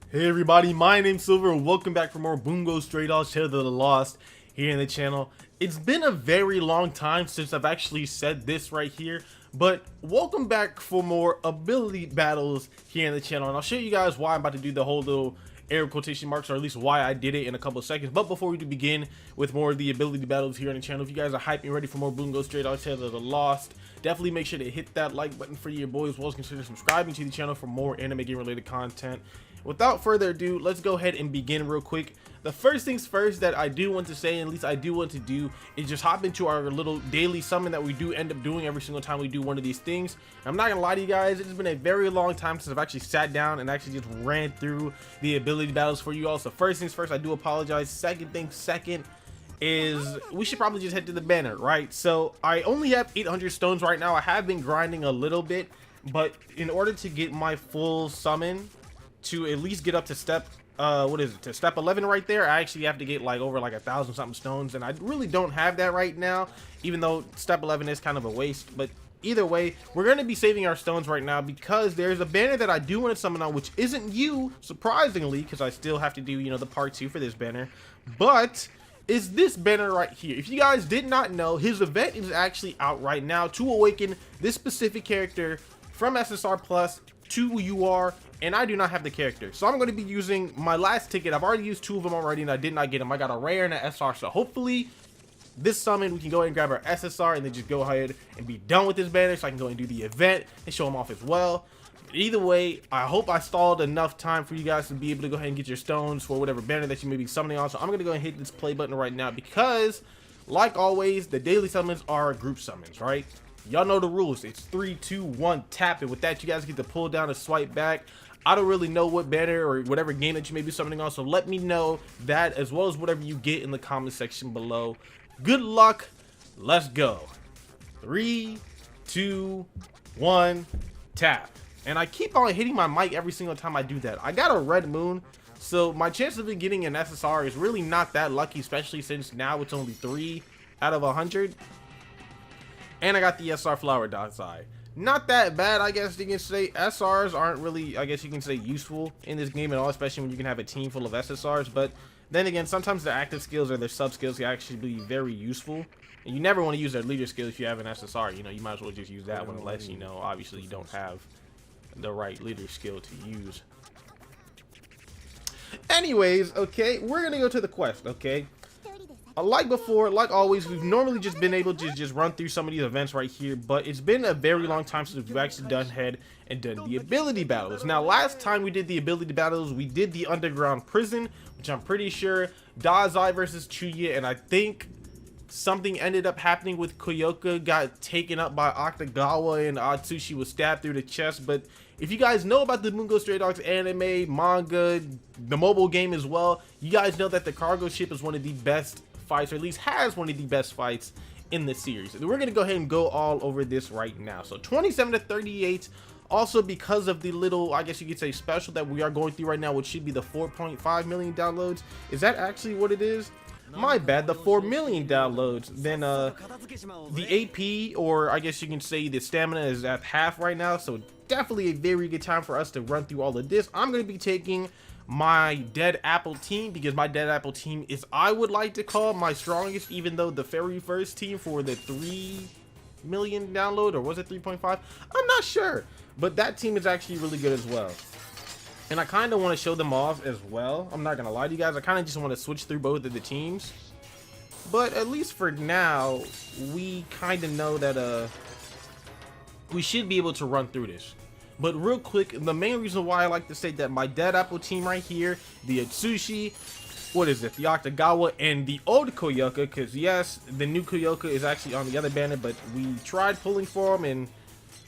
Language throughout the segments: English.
Hey everybody, my name's Silver and welcome back for more Bungo Stray Dogs Tale of the Lost here in the channel. It's been a very long time since I've actually said this right here, but welcome back for more ability battles here in the channel, and I'll show you guys why I'm about to do the whole little air quotation marks, or at least why I did it in a couple of seconds. But before we do begin with more of the ability battles here on the channel, if you guys are hyped and ready for more Bungo Stray Dogs Tale of the Lost, definitely make sure to hit that like button for your boys, as well as consider subscribing to the channel for more anime game related content. Without further ado, let's go ahead and begin real quick. The first things first that I do want to say, and at least I do want to do, is just hop into our little daily summon that we do end up doing every single time we do one of these things. I'm not gonna lie to you guys, it's been a very long time since I've actually sat down and actually just ran through the ability battles for you all. So first things first, I do apologize. Second thing second is we should probably just head to the banner, right? So I only have 800 stones right now. I have been grinding a little bit, but in order to get my full summon to at least get up to step to step 11 right there, I actually have to get like over like 1,000 something stones, and I really don't have that right now, even though step 11 is kind of a waste. But either way, we're going to be saving our stones right now because there's a banner that I do want to summon on, which isn't you, surprisingly, because I still have to do, you know, the part 2 for this banner, but is this banner right here. If you guys did not know, his event is actually out right now to awaken this specific character from SSR Plus to UR, and I do not have the character, so I'm going to be using my last ticket. I've already used 2 of them already and I did not get them. I got a rare and an SR, so hopefully this summon we can go ahead and grab our SSR and then just go ahead and be done with this banner, so I can go and do the event and show them off as well. Either way, I hope I stalled enough time for you guys to be able to go ahead and get your stones for whatever banner that you may be summoning on. So I'm going to go ahead and hit this play button right now because, like always, the daily summons are group summons, right? Y'all know the rules. It's 3, 2, 1, tap it. With that, you guys get to pull down and swipe back. I don't really know what banner or whatever game that you may be summoning on, so let me know that as well as whatever you get in the comment section below. Good luck. Let's go. 3, 2, 1, tap. And I keep on hitting my mic every single time I do that. I got a red moon, so my chance of getting an SSR is really not that lucky, especially since now it's only 3 out of 100. And I got the SR Flower Dazai. Not that bad, I guess you can say. SRs aren't really, I guess you can say, useful in this game at all, especially when you can have a team full of SSRs. But then again, sometimes their active skills or their sub skills can actually be very useful. And you never want to use their leader skill if you have an SSR. You know, you might as well just use that one, unless, you know, obviously you don't have the right leader skill to use. Anyways, okay, we're gonna go to the quest, okay? Like before, like always, we've normally just been able to just run through some of these events right here, but it's been a very long time since we've actually done the ability battles. Now, last time we did the ability battles, we did the underground prison, which I'm pretty sure Dazai versus Chuuya, and I think something ended up happening with Kyoka, got taken up by Atkutagawa, and Atsushi was stabbed through the chest. But if you guys know about the Bungo Stray Dogs anime, manga, the mobile game as well, you guys know that the cargo ship is one of the best fights, or at least has one of the best fights in the series. And we're gonna go ahead and go all over this right now. So 27 to 38, also because of the little, I guess you could say, special that we are going through right now, which should be the 4.5 million downloads. Is that actually what it is? My bad, the 4 million downloads. Then the AP, or I guess you can say the stamina, is at half right now, so definitely a very good time for us to run through all of this. I'm going to be taking my Dead Apple team, because my Dead Apple team is, I would like to call, my strongest, even though the very first team for the 3 million download, or was it 3.5? I'm not sure, but that team is actually really good as well. And I kind of want to show them off as well. I'm not gonna lie to you guys, I kind of just want to switch through both of the teams, but at least for now we kind of know that we should be able to run through this. But real quick, the main reason why I like to say that my Dead Apple team right here, the Atsushi, what is it, the Atkutagawa, and the old Kyoka, because yes, the new Kyoka is actually on the other banner, but we tried pulling for him and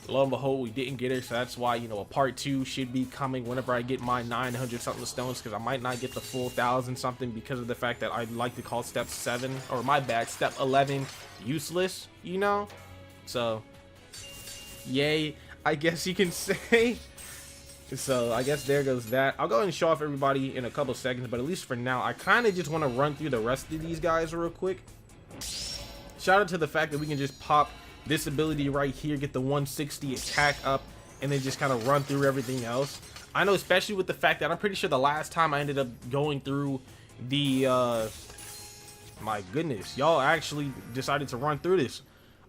lo and behold, we didn't get her. So that's why, you know, a part 2 should be coming whenever I get my 900 something stones, because I might not get the full 1,000 something because of the fact that I like to call step 7, or my bad, step 11 useless, you know. So yay, I guess you can say. So I guess there goes that. I'll go ahead and show off everybody in a couple seconds, but at least for now, I kind of just want to run through the rest of these guys real quick. Shout out to the fact that we can just pop this ability right here, get the 160 attack up, and then just kind of run through everything else. I know, especially with the fact that I'm pretty sure the last time I ended up going through the, my goodness, y'all actually decided to run through this.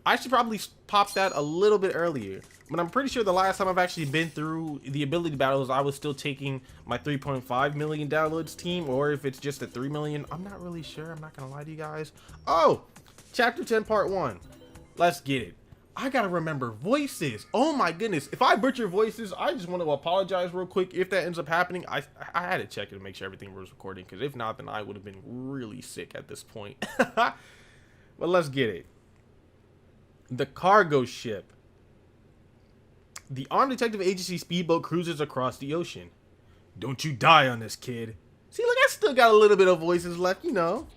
I should probably pop that a little bit earlier, but I'm pretty sure the last time I've actually been through the ability battles, I was still taking my 3.5 million downloads team, or if it's just a 3 million, I'm not really sure. I'm not gonna lie to you guys. Oh, chapter 10 part 1. Let's get it. I gotta remember voices. Oh my goodness, if I butcher voices, I just want to apologize real quick if that ends up happening. I had to check it to make sure everything was recording, because if not, then I would have been really sick at this point. But let's get it. The cargo ship. The Armed Detective Agency speedboat cruises across the ocean. Don't you die on this, kid. See, look, I still got a little bit of voices left, you know.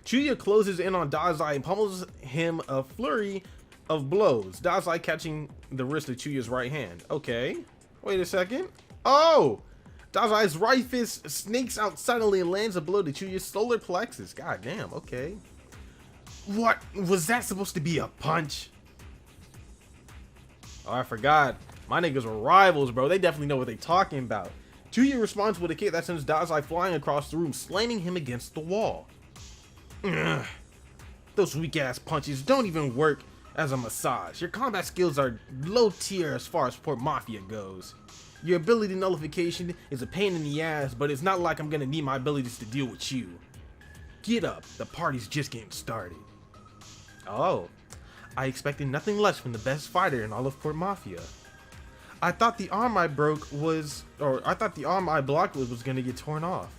Chuuya closes in on Dazai and pummels him a flurry of blows. Dazai catching the wrist of Chuuya's right hand. Okay, wait a second. Oh, Dazai's right fist snakes out suddenly and lands a blow to Chuuya's solar plexus. God damn, okay. What? Was that supposed to be a punch? Oh, I forgot. My niggas were rivals, bro. They definitely know what they talking about. Chuuya responds with a kick that sends Dazai flying across the room, slamming him against the wall. Ugh. Those weak-ass punches don't even work as a massage. Your combat skills are low tier as far as Port Mafia goes. Your ability nullification is a pain in the ass, but it's not like I'm gonna need my abilities to deal with you. Get up. The party's just getting started. Oh, I expected nothing less from the best fighter in all of Port Mafia. I thought the arm I blocked was gonna get torn off.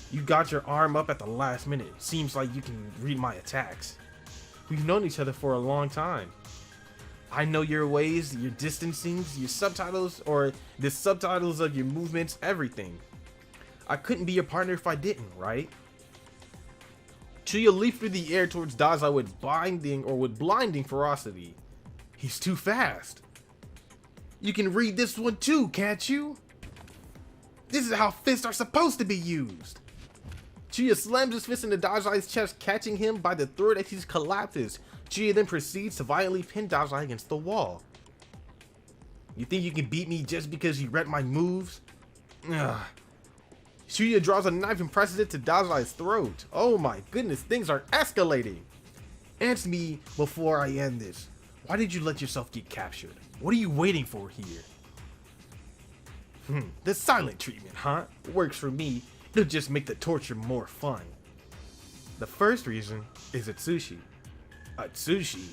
You got your arm up at the last minute. Seems like you can read my attacks. We've known each other for a long time. I know your ways, your distancings, your subtitles, or the subtitles of your movements, everything. I couldn't be your partner if I didn't, right? Chuuya leaped through the air towards Dazai with blinding ferocity. He's too fast. You can read this one too, can't you? This is how fists are supposed to be used. Chuuya slams his fist into Dazai's chest, catching him by the throat as he collapses. Chuuya then proceeds to violently pin Dazai against the wall. You think you can beat me just because you read my moves? Ugh. Chuuya draws a knife and presses it to Dazai's throat. Oh my goodness, things are escalating. Answer me before I end this. Why did you let yourself get captured? What are you waiting for here? The silent treatment, huh? Works for me. It'll just make the torture more fun. The first reason is Atsushi. Atsushi?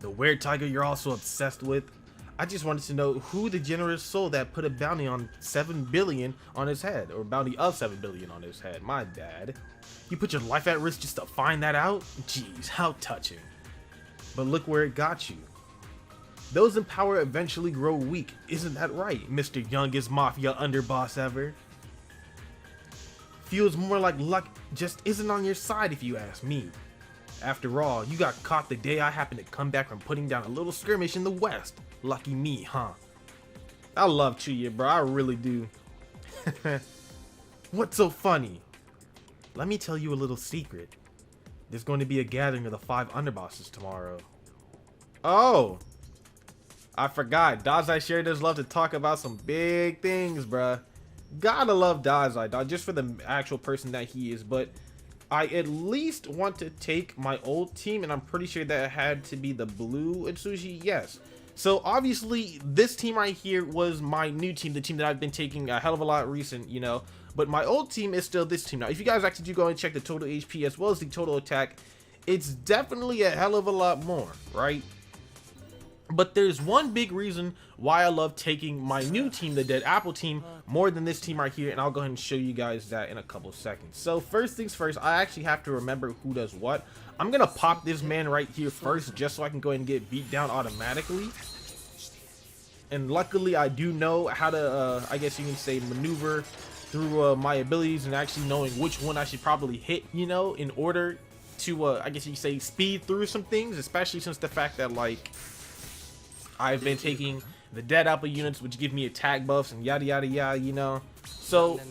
The weird tiger you're also obsessed with? I just wanted to know who the generous soul that put a bounty on 7 billion on his head, or bounty of 7 billion on his head. My bad. You put your life at risk just to find that out? Jeez, how touching. But look where it got you. Those in power eventually grow weak. Isn't that right, Mr. Youngest Mafia underboss ever? Feels more like luck just isn't on your side if you ask me. After all, you got caught the day I happened to come back from putting down a little skirmish in the West. Lucky me, huh? I love Chuuya, bro. I really do. What's so funny? Let me tell you a little secret. There's going to be a gathering of the 5 underbosses tomorrow. Oh! I forgot. Dazai sure does love to talk about some big things, bruh. Gotta love Dazai, dog, just for the actual person that he is. But I at least want to take my old team, and I'm pretty sure that it had to be the blue Atsushi. Yes. So obviously this team right here was my new team, the team that I've been taking a hell of a lot recent, you know. But my old team is still this team. Now, if you guys actually do go and check the total HP as well as the total attack, it's definitely a hell of a lot more, right? But there's one big reason why I love taking my new team, the Dead Apple team, more than this team right here, and I'll go ahead and show you guys that in a couple seconds. So first things first, I actually have to remember who does what. I'm gonna pop this man right here first, just so I can go ahead and get beat down automatically. And luckily, I do know how to, I guess you can say, maneuver through my abilities, and actually knowing which one I should probably hit, you know, in order to, I guess you can say, speed through some things, especially since the fact that, like, I've been taking the Dead Apple units, which give me attack buffs and yada yada yada, you know. So,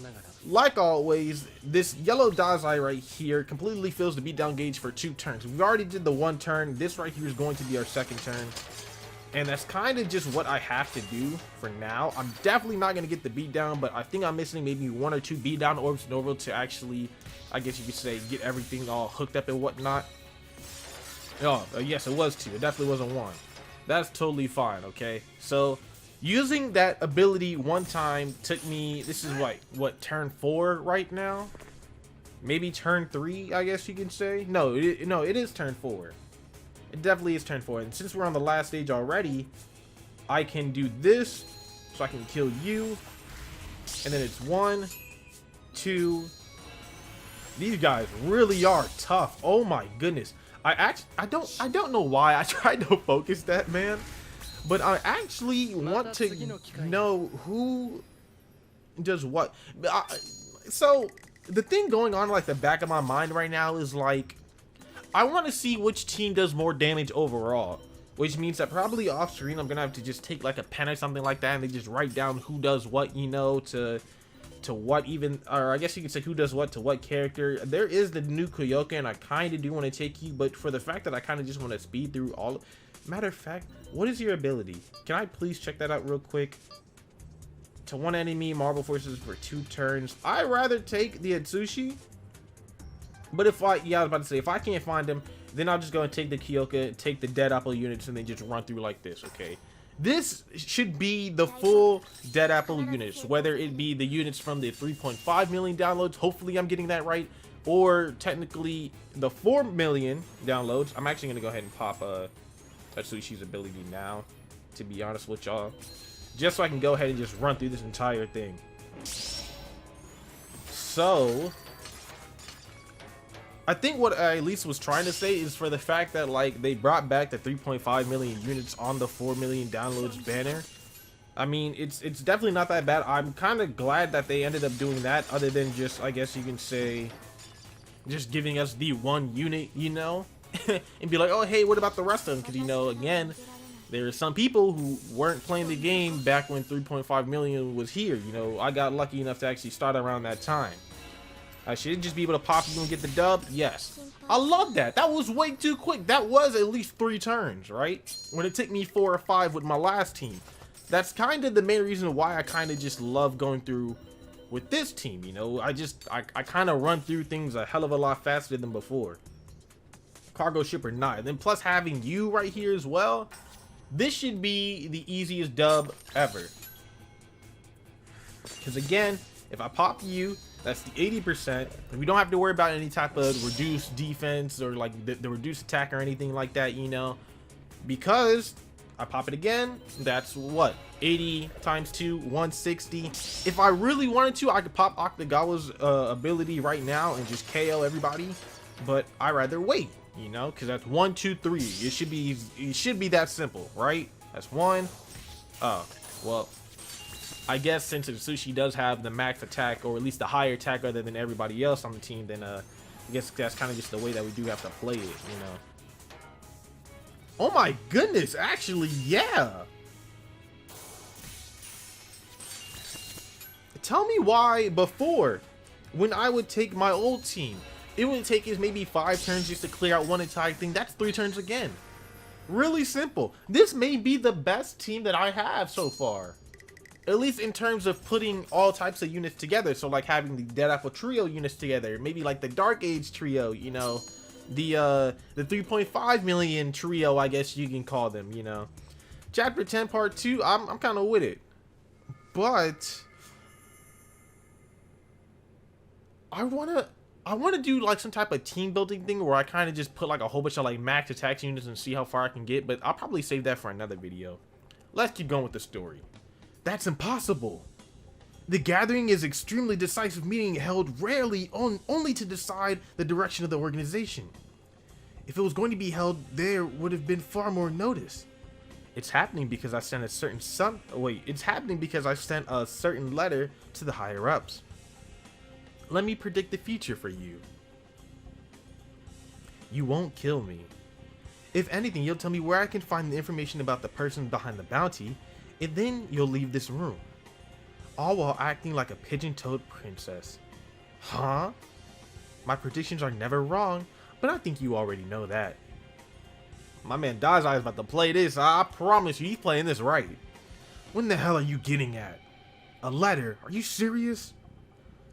like always, this yellow Dazai right here completely fills the beatdown gauge for 2 turns. We already did the 1 turn. This right here is going to be our 2nd turn. And that's kind of just what I have to do for now. I'm definitely not going to get the beat down, but I think I'm missing maybe 1 or 2 beat down orbs in order to actually, I guess you could say, get everything all hooked up and whatnot. Oh, yes, it was 2. It definitely wasn't 1. That's totally fine, okay? So, using that ability one time took me, this is what turn 4 right now? Maybe turn 3, I guess you can say. No, it is turn 4. It definitely is turn 4. And since we're on the last stage already, I can do this, so I can kill you. And then it's 1, 2. These guys really are tough. Oh my goodness. I don't know why I tried to focus that, man. But I actually want to know who does what. So the thing going on like the back of my mind right now is like, I want to see which team does more damage overall, which means that probably off screen I'm gonna have to just take like a pen or something like that and they just write down who does what, you know, to what even, or I guess you could say who does what to what character. There is the new Kyoka and I kind of do want to take you, but for the fact that I kind of just want to speed through all. Matter of fact, what is your ability? Can I please check that out real quick? To one enemy, marble forces for 2 turns. I'd rather take the Atsushi. But if I was about to say, if I can't find him, then I'll just go and take the Kyoka, take the dead apple units, and then just run through like this, okay? This should be the full dead apple units, whether it be the units from the 3.5 million downloads, hopefully I'm getting that right, or technically the 4 million downloads. I'm actually going to go ahead and pop Atsushi's ability now, to be honest with y'all, just so I can go ahead and just run through this entire thing. So I think what I at least was trying to say is for the fact that like they brought back the 3.5 million units on the 4 million downloads banner. I mean, it's definitely not that bad. I'm kind of glad that they ended up doing that, other than just, I guess you can say, just giving us the 1 unit, you know, and be like, oh hey, what about the rest of them? Because, you know, again, there are some people who weren't playing the game back when 3.5 million was here. You know, I got lucky enough to actually start around that time. I should just be able to pop you and get the dub. Yes, I love that. That was way too quick. That was at least 3 turns, right? When it took me 4 or 5 with my last team. That's kind of the main reason why I kind of just love going through with this team. You know, I kind of run through things a hell of a lot faster than before. Cargo ship or not. And then plus having you right here as well. This should be the easiest dub ever. Because again, if I pop you, that's the 80%. And we don't have to worry about any type of reduced defense or like the reduced attack or anything like that, you know. Because I pop it again, that's what? 80 times 2, 160. If I really wanted to, I could pop Atkutagawa's ability right now and just KO everybody. But I rather wait, you know, because that's 1, 2, 3. It should be that simple, right? That's 1. Oh, well, I guess since Atsushi does have the max attack, or at least the higher attack other than everybody else on the team, then I guess that's kind of just the way that we do have to play it, you know. Oh my goodness, actually, yeah. Tell me why before, when I would take my old team, it would take us maybe 5 turns just to clear out one entire thing. That's 3 turns again. Really simple. This may be the best team that I have so far. At least in terms of putting all types of units together. So like having the Dead Apple Trio units together. Maybe like the Dark Age Trio, you know. The 3.5 million Trio, I guess you can call them, you know. Chapter 10 Part 2, I'm kind of with it. But I wanna do like some type of team building thing where I kind of just put like a whole bunch of like max attack units and see how far I can get. But I'll probably save that for another video. Let's keep going with the story. That's impossible. The gathering is extremely decisive meeting held rarely only to decide the direction of the organization. If it was going to be held, there would have been far more notice. It's happening because I sent a certain it's happening because I sent a certain letter to the higher ups. Let me predict the future for you. You won't kill me. If anything, you'll tell me where I can find the information about the person behind the bounty, and then you'll leave this room. All while acting like a pigeon-toed princess. Huh? My predictions are never wrong, but I think you already know that. My man Dazai is about to play this. I promise you, he's playing this right. When the hell are you getting at? A letter? Are you serious?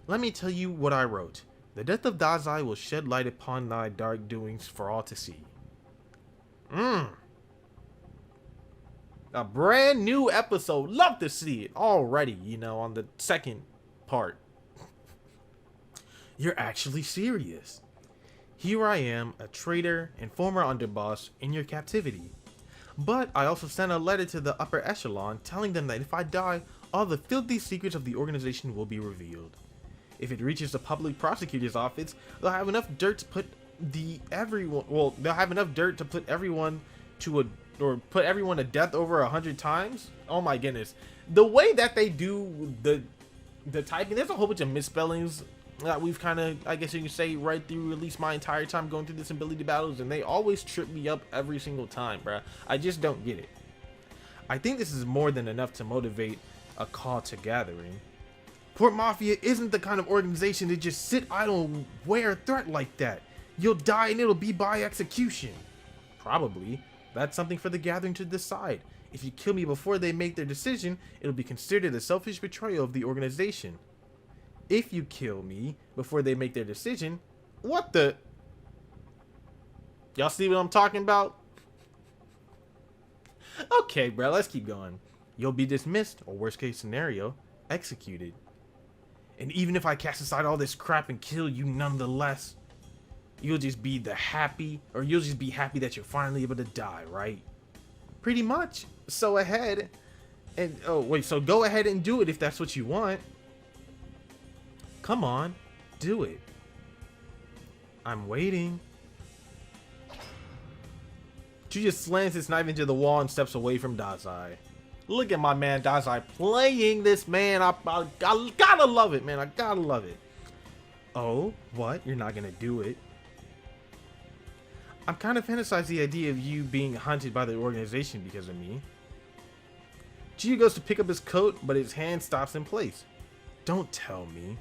Let me tell you what I wrote. The death of Dazai will shed light upon thy dark doings for all to see. A brand new episode. Love to see it already, you know, on the second part. You're actually serious. Here I am, a traitor and former underboss in your captivity. But I also sent a letter to the upper echelon telling them that if I die, all the filthy secrets of the organization will be revealed. If it reaches the public prosecutor's office, they'll have enough dirt to put everyone to death over 100 times. Oh my goodness. The way that they do the typing, there's a whole bunch of misspellings that we've kind of, I guess you can say, right through at least my entire time going through this ability battles, and they always trip me up every single time, bruh. I just don't get it. I think this is more than enough to motivate a call to gathering. Port Mafia isn't the kind of organization to just sit idle and wear a threat like that. You'll die and it'll be by execution. Probably. That's something for the gathering to decide. If you kill me before they make their decision, it'll be considered a selfish betrayal of the organization. If you kill me before they make their decision, what the? Y'all see what I'm talking about? Okay, bro, let's keep going. You'll be dismissed, or worst case scenario, executed. And even if I cast aside all this crap and kill you nonetheless, you'll just be happy that you're finally able to die, right? Pretty much. So ahead and so go ahead and do it if that's what you want. Come on, do it. I'm waiting. Chuuya slams his knife into the wall and steps away from Dazai. Look at my man Dazai playing this, man. I gotta love it, man. I gotta love it. Oh, what? You're not gonna do it? I'm kind of fantasizing the idea of you being hunted by the organization because of me. Chuuya goes to pick up his coat, but his hand stops in place. Don't tell me.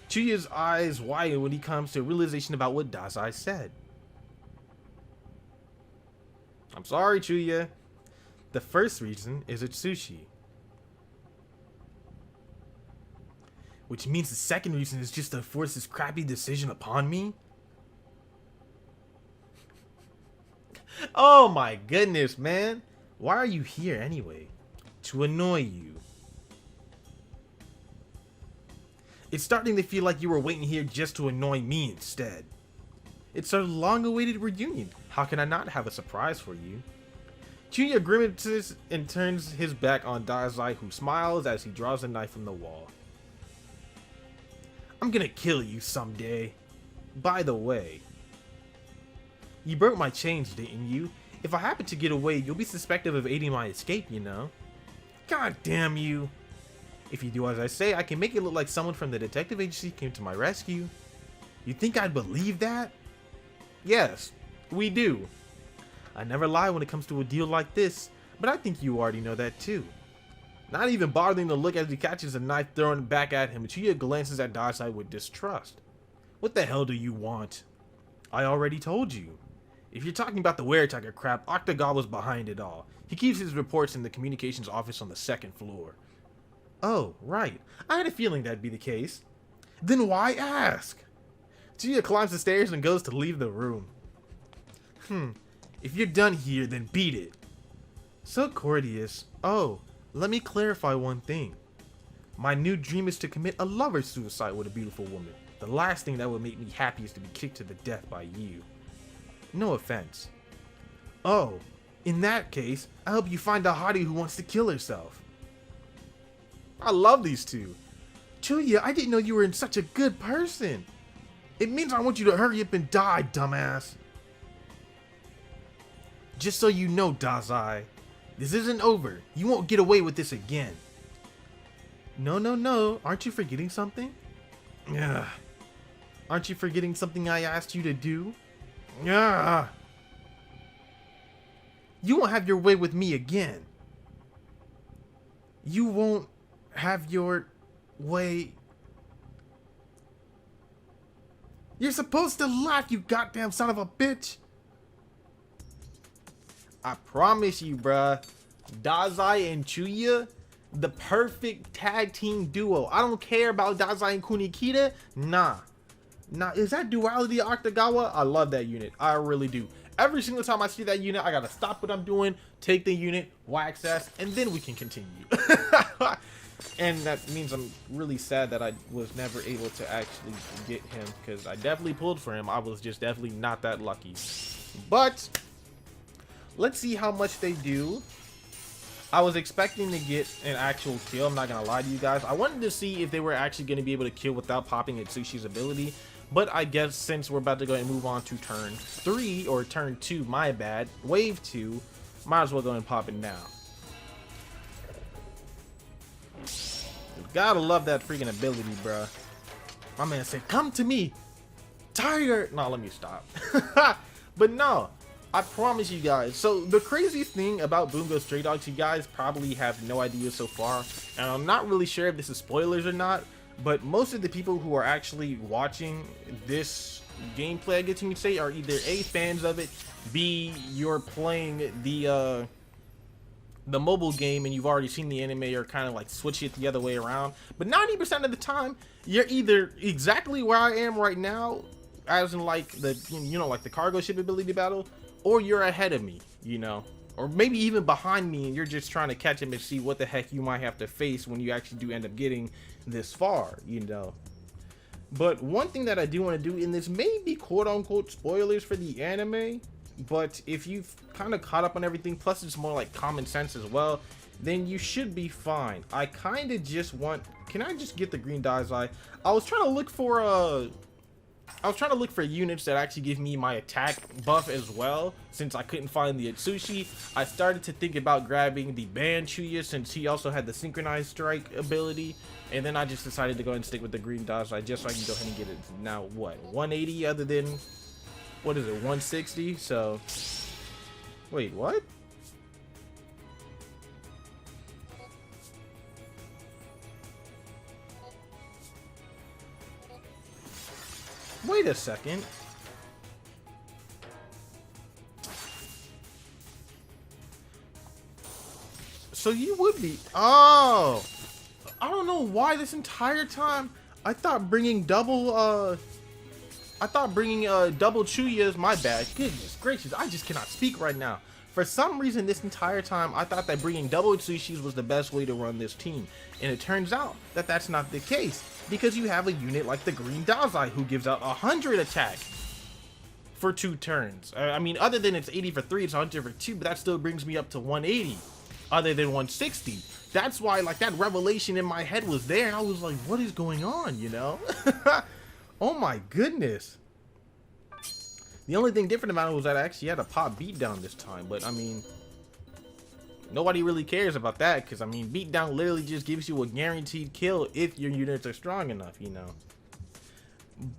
Chuuya's eyes widen when he comes to a realization about what Dazai said. I'm sorry, Chuuya. The first reason is Atsushi. Which means the second reason is just to force this crappy decision upon me? Oh my goodness, man. Why are you here anyway? To annoy you. It's starting to feel like you were waiting here just to annoy me instead. It's a long-awaited reunion. How can I not have a surprise for you? Chuuya grimaces and turns his back on Dazai, who smiles as he draws a knife from the wall. I'm gonna kill you someday. By the way, you broke my chains, didn't you? If I happen to get away, you'll be suspected of aiding my escape, you know? God damn you. If you do as I say, I can make it look like someone from the detective agency came to my rescue. You think I'd believe that? Yes, we do. I never lie when it comes to a deal like this, but I think you already know that too. Not even bothering to look as he catches a knife thrown back at him, Chuuya glances at Dazai with distrust. What the hell do you want? I already told you. If you're talking about the Weretiger crap, Atkutagawa's behind it all. He keeps his reports in the communications office on the second floor. Oh, right. I had a feeling that'd be the case. Then why ask? Chuuya climbs the stairs and goes to leave the room. If you're done here, then beat it. So courteous. Oh, let me clarify one thing. My new dream is to commit a lover's suicide with a beautiful woman. The last thing that would make me happy is to be kicked to the death by you. No offense. Oh, in that case, I hope you find a hottie who wants to kill herself. I love these two. Chuuya, I didn't know you were such a good person. It means I want you to hurry up and die, dumbass. Just so you know, Dazai, this isn't over. You won't get away with this again. No. Aren't you forgetting something? Ugh. Aren't you forgetting something I asked you to do? Ugh. You won't have your way with me again. You won't have your way. You're supposed to laugh, you goddamn son of a bitch. I promise you, bruh. Dazai and Chuuya, the perfect tag team duo. I don't care about Dazai and Kunikita. Nah. Is that duality Atkutagawa? I love that unit. I really do. Every single time I see that unit, I gotta stop what I'm doing, take the unit, wax ass, and then we can continue. And that means I'm really sad that I was never able to actually get him, because I definitely pulled for him. I was just definitely not that lucky. But let's see how much they do. I was expecting to get an actual kill, I'm not gonna lie to you guys. I wanted to see if they were actually gonna be able to kill without popping Atsushi's ability. But I guess since we're about to go and move on to turn 3, or turn 2, my bad, wave 2, might as well go and pop it now. Gotta love that freaking ability, bruh. My man said, come to me, tiger. No, let me stop. But no, I promise you guys. So the crazy thing about Bungo Stray Dogs, you guys probably have no idea so far, and I'm not really sure if this is spoilers or not, but most of the people who are actually watching this gameplay, I guess you can say, are either A, fans of it, B, you're playing the mobile game and you've already seen the anime, or kind of like switch it the other way around. But 90% of the time, you're either exactly where I am right now, as in like the, you know, like the cargo ship ability battle, or you're ahead of me, you know, or maybe even behind me, and you're just trying to catch him and see what the heck you might have to face when you actually do end up getting this far, you know. But one thing that I do want to do, and this may be quote-unquote spoilers for the anime, but if you've kind of caught up on everything, plus it's more like common sense as well, then you should be fine. I kind of just want, can I just get the green Dazai? I was trying to look for units that actually give me my attack buff as well. Since I couldn't find the Atsushi, I started to think about grabbing the banned Chuuya, since he also had the synchronized strike ability. And then I just decided to go and stick with the green Dazai, just so I can go ahead and get it now, what, 180 other than, what is it, 160? So, wait, what? Wait a second. So you would be, oh, I don't know why this entire time I thought bringing double double Chuuya's, my bad. Goodness gracious, I just cannot speak right now. For some reason, this entire time, I thought that bringing double Atsushi's was the best way to run this team. And it turns out that that's not the case, because you have a unit like the green Dazai who gives out 100 attack for 2 turns. I mean, other than it's 80 for 3, it's 100 for 2, but that still brings me up to 180, other than 160. That's why, like, that revelation in my head was there, and I was like, what is going on, you know? Oh my goodness. The only thing different about it was that I actually had a pop beatdown this time, but I mean, nobody really cares about that, because I mean, beatdown literally just gives you a guaranteed kill if your units are strong enough, you know.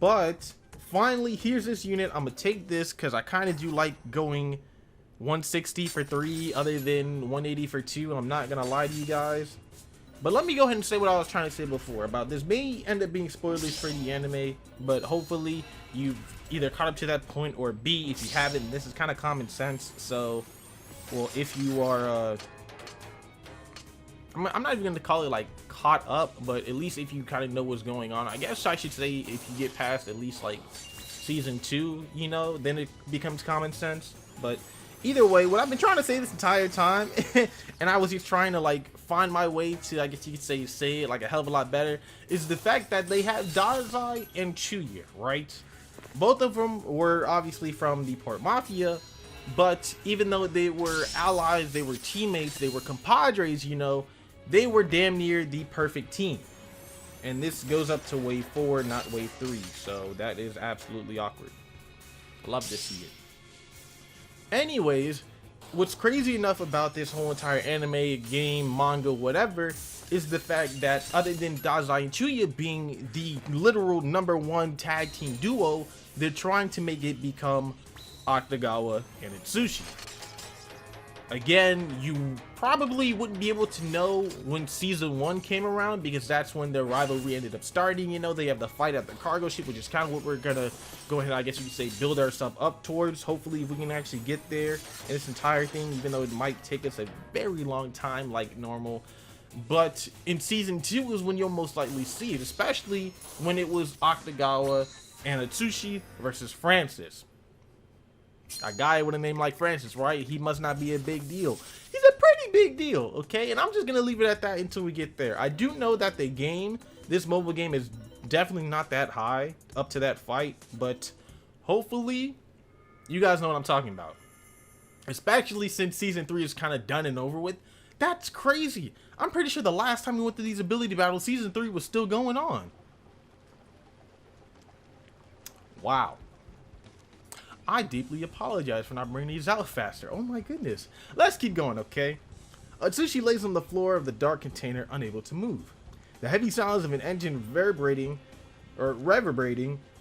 But finally, here's this unit. I'm gonna take this because I kind of do like going 160 for 3 other than 180 for 2, and I'm not gonna lie to you guys. But let me go ahead and say what I was trying to say before about this. May end up being spoilers for the anime, but hopefully you've either caught up to that point, or B, if you haven't, this is kind of common sense. So, well, if you are, I'm not even going to call it like caught up, but at least if you kind of know what's going on. I guess I should say if you get past at least like season 2, you know, then it becomes common sense. But either way, what I've been trying to say this entire time, and I was just trying to like find my way to, I guess you could say it like a hell of a lot better, is the fact that they have Dazai and Chuuya, right? Both of them were obviously from the Port Mafia, but even though they were allies, they were teammates, they were compadres, you know, they were damn near the perfect team. And this goes up to wave 4, not wave 3, so that is absolutely awkward. Love to see it. Anyways, what's crazy enough about this whole entire anime, game, manga, whatever, is the fact that other than Dazai and Chuuya being the literal #1 tag team duo, they're trying to make it become Atkutagawa and Atsushi. Again, you probably wouldn't be able to know when season 1 came around, because that's when their rivalry ended up starting. You know, they have the fight at the cargo ship, which is kind of what we're gonna go ahead, I guess you could say, build ourselves up towards. Hopefully we can actually get there in this entire thing, even though it might take us a very long time like normal. But in season 2 is when you'll most likely see it, especially when it was Atkutagawa and Atsushi versus Francis. A guy with a name like Francis, right? He must not be a big deal. He's a pretty big deal, okay? And I'm just gonna leave it at that until we get there. I do know that the game, this mobile game, is definitely not that high up to that fight, but hopefully you guys know what I'm talking about. Especially since season 3 is kind of done and over with. That's crazy. I'm pretty sure the last time we went through these ability battles, season 3 was still going on. Wow. I deeply apologize for not bringing these out faster. Oh my goodness. Let's keep going, okay? Atsushi lays on the floor of the dark container, unable to move. The heavy sounds of an engine reverberating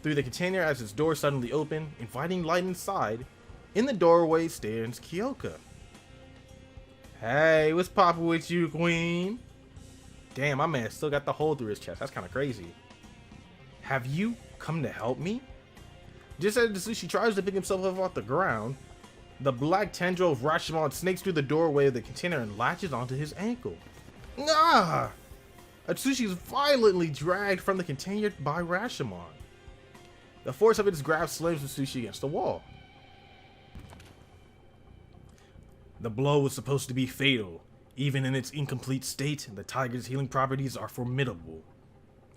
through the container as its door suddenly opened, inviting light inside. In the doorway stands Kyoka. Hey, what's poppin' with you, queen? Damn, my man still got the hole through his chest. That's kind of crazy. Have you come to help me? Just as Atsushi tries to pick himself up off the ground, the black tendril of RASHOMON snakes through the doorway of the container and latches onto his ankle. Ah! Atsushi is violently dragged from the container by RASHOMON. The force of its grasp slams Atsushi against the wall. The blow was supposed to be fatal. Even in its incomplete state, the tiger's healing properties are formidable.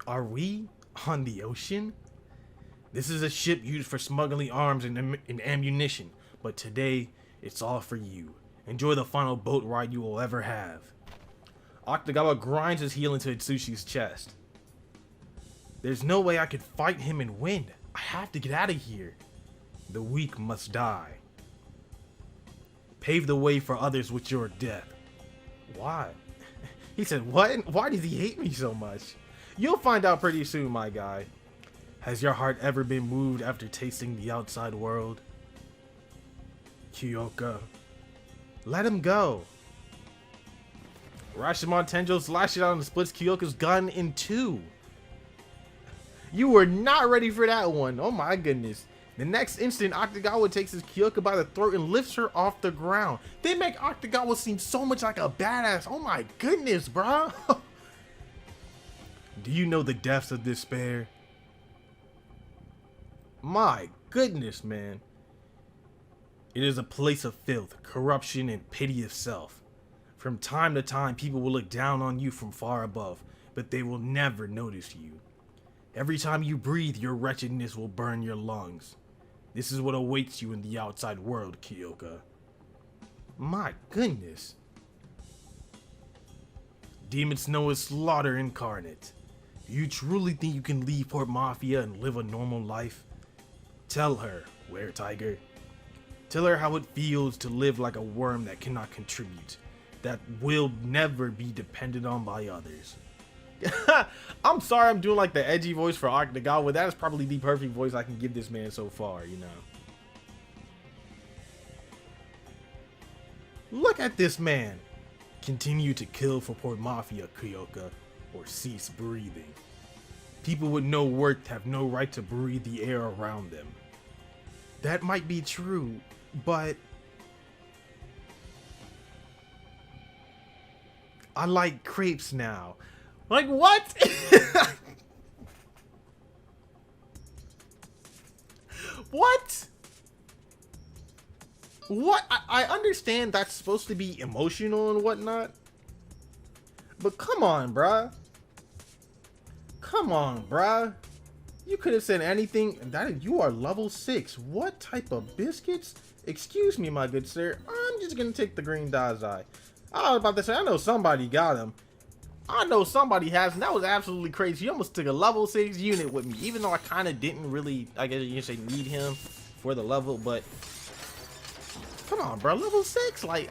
Are we on the ocean? This is a ship used for smuggling arms and ammunition, but today, it's all for you. Enjoy the final boat ride you will ever have. Atkutagawa grinds his heel into Atsushi's chest. There's no way I could fight him and win. I have to get out of here. The weak must die. Pave the way for others with your death. Why? He said, what? Why does he hate me so much? You'll find out pretty soon, my guy. Has your heart ever been moved after tasting the outside world? Kyoka. Let him go. RASHOMON tendrils lashes out and splits Kyoka's gun in two. You were not ready for that one. Oh my goodness. The next instant, Atkutagawa takes his Kyoka by the throat and lifts her off the ground. They make Atkutagawa seem so much like a badass. Oh my goodness, bro. Do you know the depths of despair? My goodness, man. It is a place of filth, corruption, and pity of self. From time to time, people will look down on you from far above, but they will never notice you. Every time you breathe, your wretchedness will burn your lungs. This is what awaits you in the outside world, Kyoka. My goodness. Demon Snow is slaughter incarnate. Do you truly think you can leave Port Mafia and live a normal life? Tell her, Were-Tiger. Tell her how it feels to live like a worm that cannot contribute, that will never be depended on by others. I'm sorry I'm doing like the edgy voice for Atkutagawa. That is probably the perfect voice I can give this man so far, you know. Look at this man. Continue to kill for Port Mafia, Kyoka, or cease breathing. People with no worth have no right to breathe the air around them. That might be true, but I like crepes now. Like, what? What? What? I understand that's supposed to be emotional and whatnot, but come on, bruh. Come on, bruh. You could have said anything. That you are level 6. What type of biscuits? Excuse me, my good sir. I'm just gonna take the green Dazai. I was about to say, I know somebody got him. I know somebody has, and that was absolutely crazy. He almost took a level 6 unit with me, even though I kind of didn't really, I guess you can say, need him for the level, but come on, bro, level 6? Like,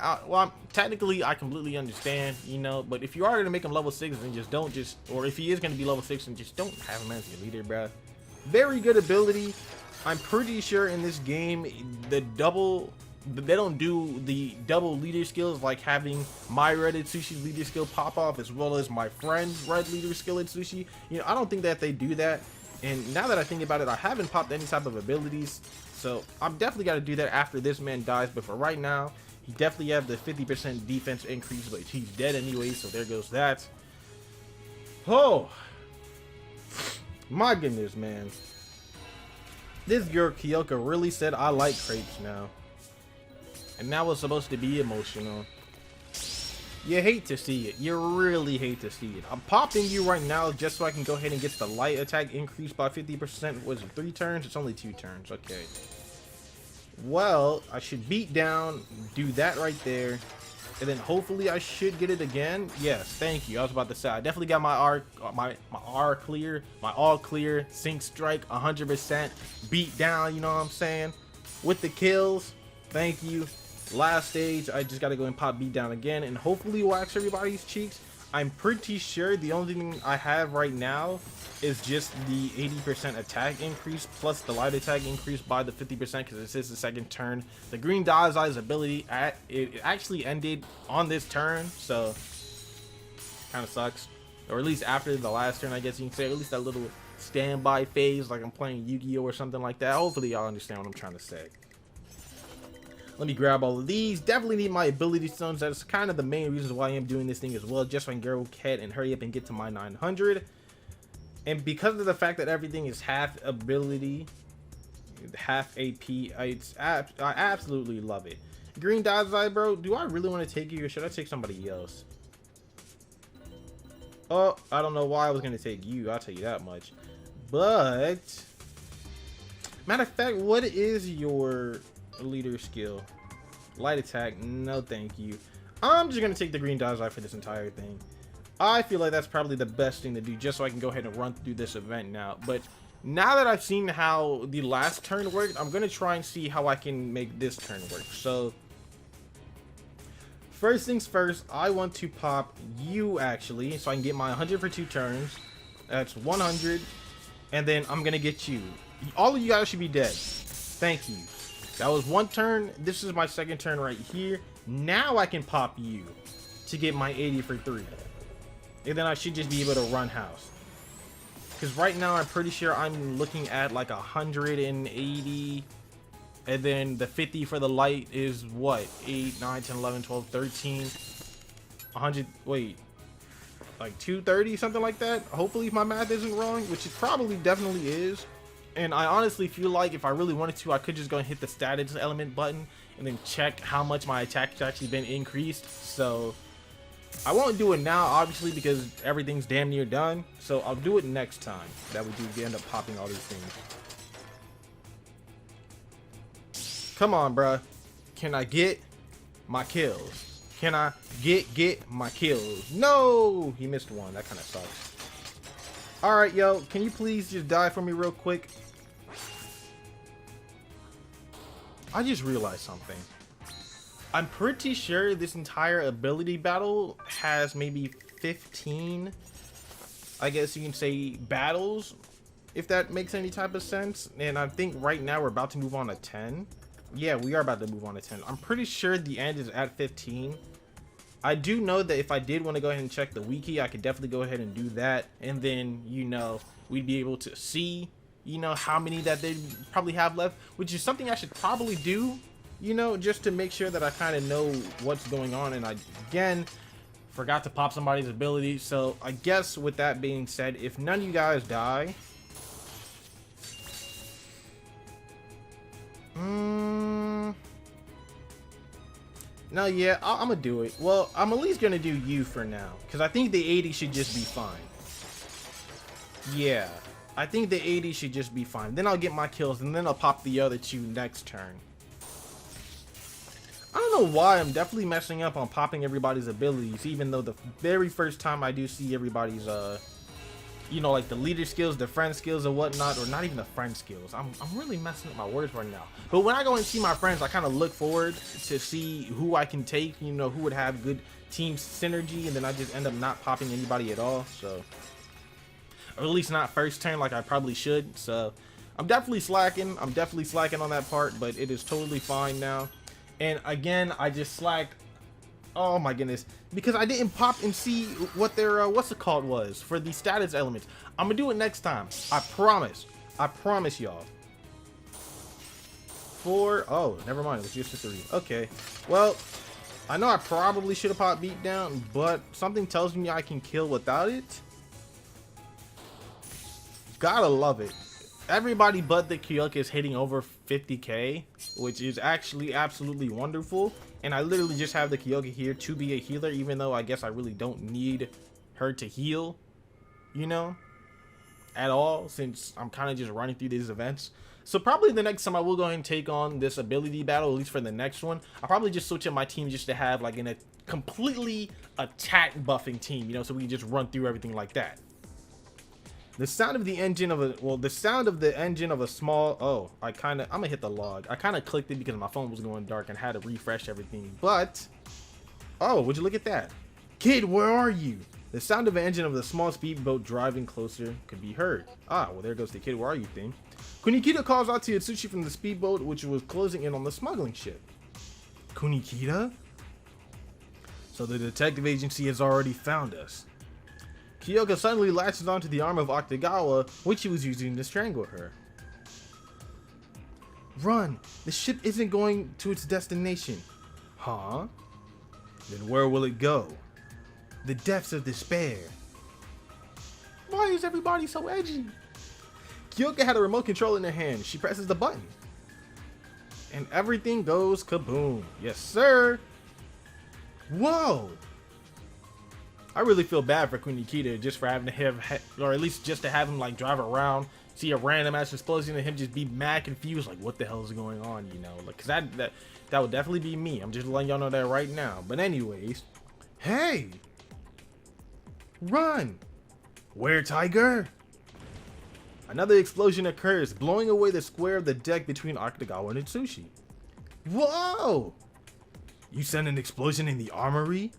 technically, I completely understand, you know, but if you are going to make him level 6, then just don't or if he is going to be level 6, then just don't have him as your leader, bro. Very good ability. I'm pretty sure in this game, the double they don't do the double leader skills, like having my red Atsushi leader skill pop off as well as my friend's red leader skill Atsushi. You know, I don't think that they do that. And now that I think about it, I haven't popped any type of abilities, so I'm definitely got to do that after this man dies. But for right now, he definitely have the 50% defense increase, but he's dead anyway, so there goes that. Oh my goodness, man. This girl Kyoka really said I like crepes now. And that was supposed to be emotional. You hate to see it. You really hate to see it. I'm popping you right now just so I can go ahead and get the light attack increased by 50%. Was it 3 turns? It's only 2 turns. Okay. Well, I should beat down, do that right there. And then hopefully I should get it again. Yes, thank you. I was about to say, I definitely got my R clear, my all clear, sync strike 100%, beat down, you know what I'm saying? With the kills, thank you. Last stage, I just got to go and pop beat down again and hopefully wax everybody's cheeks. I'm pretty sure the only thing I have right now is just the 80% attack increase plus the light attack increase by the 50% because this is the second turn. The green Dazai's ability it actually ended on this turn, so kind of sucks. Or at least after the last turn, I guess you can say. At least that little standby phase, like I'm playing Yu-Gi-Oh or something like that. Hopefully y'all understand what I'm trying to say. Let me grab all of these. Definitely need my ability stones. That's kind of the main reasons why I am doing this thing as well, just so I can go ahead and hurry up and get to my 900. And because of the fact that everything is half ability, half AP, I absolutely love it. Green Dazai, bro, do I really want to take you or should I take somebody else? Oh, I don't know why I was going to take you. I'll tell you that much. But matter of fact, what is your leader skill? Light attack? No, thank you. I'm just going to take the green Dazai for this entire thing. I feel like that's probably the best thing to do just so I can go ahead and run through this event now. But now that I've seen how the last turn worked, I'm going to try and see how I can make this turn work. So first things first, I want to pop you actually so I can get my 100 for 2 turns. That's 100. And then I'm going to get you. All of you guys should be dead. Thank you. That was 1 turn. This is my 2nd turn right here. Now I can pop you to get my 80 for 3. And then I should just be able to run house. Because right now I'm pretty sure I'm looking at like 180. And then the 50 for the light is what? 8, 9, 10, 11, 12, 13. 100. Wait. Like 230, something like that. Hopefully if my math isn't wrong, which it probably definitely is. And I honestly feel like if I really wanted to, I could just go and hit the status element button and then check how much my attack has actually been increased. So I won't do it now, obviously, because everything's damn near done. So I'll do it next time that we do end up popping all these things. Come on, bruh. Can I get my kills? Can I get my kills? No! He missed one. That kind of sucks. Alright, yo. Can you please just die for me real quick? I just realized something. I'm pretty sure this entire ability battle has maybe 15, I guess you can say, battles, if that makes any type of sense. And I think right now we're about to move on to 10. Yeah, we are about to move on to 10. I'm pretty sure the end is at 15. I do know that if I did want to go ahead and check the wiki, I could definitely go ahead and do that. And then, you know, we'd be able to see, you know, how many that they probably have left, which is something I should probably do, you know, just to make sure that I kind of know what's going on. And I, again, forgot to pop somebody's ability. So I guess with that being said, if none of you guys die, no, yeah, I'm gonna do it. Well, I'm at least gonna do you for now, because I think the 80 should just be fine. Yeah, I think the 80 should just be fine. Then I'll get my kills, and then I'll pop the other 2 next turn. I don't know why I'm definitely messing up on popping everybody's abilities, even though the very first time I do see everybody's, you know, like the leader skills, the friend skills and whatnot, or not even the friend skills. I'm really messing up my words right now. But when I go and see my friends, I kind of look forward to see who I can take, you know, who would have good team synergy, and then I just end up not popping anybody at all. So, or at least not first turn like I probably should. So I'm definitely slacking. I'm definitely slacking on that part, but it is totally fine now. And again, I just slacked. Oh my goodness, because I didn't pop and see what their what's it called was for the status elements. I'm gonna do it next time. I promise y'all. 4. Oh, never mind, it was just a 3. Okay, well, I know I probably should have popped beat down, but something tells me I can kill without it. Gotta love it. Everybody but the Kyoka is hitting over 50k, which is actually absolutely wonderful. And I literally just have the Kyoka here to be a healer, even though I guess I really don't need her to heal, you know, at all, since I'm kind of just running through these events. So probably the next time I will go ahead and take on this ability battle, at least for the next one. I'll probably just switch up my team just to have like a completely attack buffing team, you know, so we can just run through everything like that. The sound of the engine of a small, oh, I'm gonna hit the log. I kind of clicked it because my phone was going dark and had to refresh everything. But, oh, would you look at that? Kid, where are you? The sound of the engine of the small speedboat driving closer could be heard. Ah, well, there goes the kid, where are you thing. Kunikita calls out to Atsushi from the speedboat, which was closing in on the smuggling ship. Kunikita? So the detective agency has already found us. Kyoka suddenly latches onto the arm of Atkutagawa, which he was using to strangle her. Run! The ship isn't going to its destination. Huh? Then where will it go? The depths of despair. Why is everybody so edgy? Kyoka had a remote control in her hand. She presses the button. And everything goes kaboom. Yes, sir! Whoa! I really feel bad for Kunikita just for having to have, or at least just to have him like drive around, see a random ass explosion, and him just be mad confused, like what the hell is going on, you know? Like, cause that would definitely be me. I'm just letting y'all know that right now. But anyways, hey, run! Where, Tiger? Another explosion occurs, blowing away the square of the deck between Atkutagawa and Atsushi. Whoa! You sent an explosion in the armory?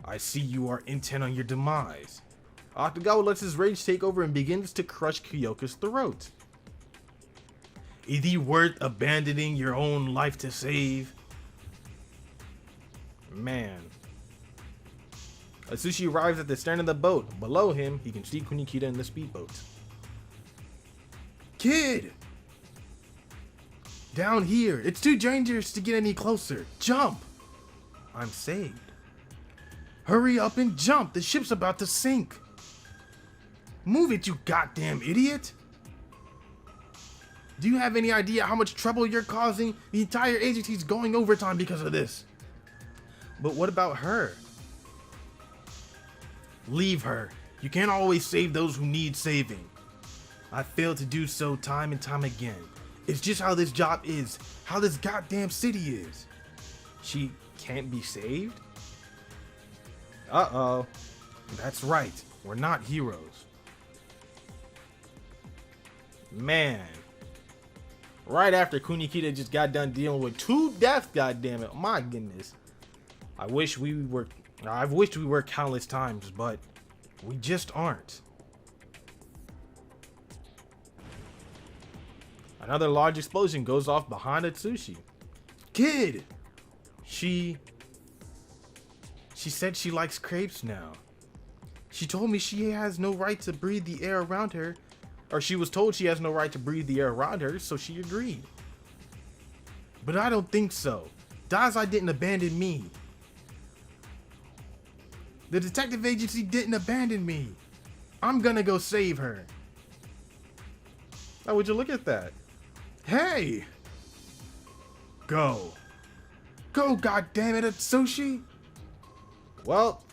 I see you are intent on your demise. Atkutagawa lets his rage take over and begins to crush Kyoka's throat. Is it worth abandoning your own life to save? Man. Atsushi arrives at the stern of the boat. Below him, he can see Kunikita in the speedboat. Kid! Down here. It's too dangerous to get any closer. Jump! I'm saved. Hurry up and jump. The ship's about to sink. Move it, you goddamn idiot. Do you have any idea how much trouble you're causing? The entire agency's going overtime because of this. But what about her? Leave her. You can't always save those who need saving. I failed to do so time and time again. It's just how this job is. How this goddamn city is. She can't be saved? Uh-oh. That's right. We're not heroes. Man. Right after Kunikita just got done dealing with 2 deaths, goddammit. My goodness. I wish we were countless times, but we just aren't. Another large explosion goes off behind Atsushi. Kid! She said she likes crepes now. She told me she has no right to breathe the air around her. Or she was told she has no right to breathe the air around her, so she agreed. But I don't think so. Dazai didn't abandon me. The detective agency didn't abandon me. I'm gonna go save her. Oh, would you look at that? Hey! Go. Go, goddammit, Atsushi! Well,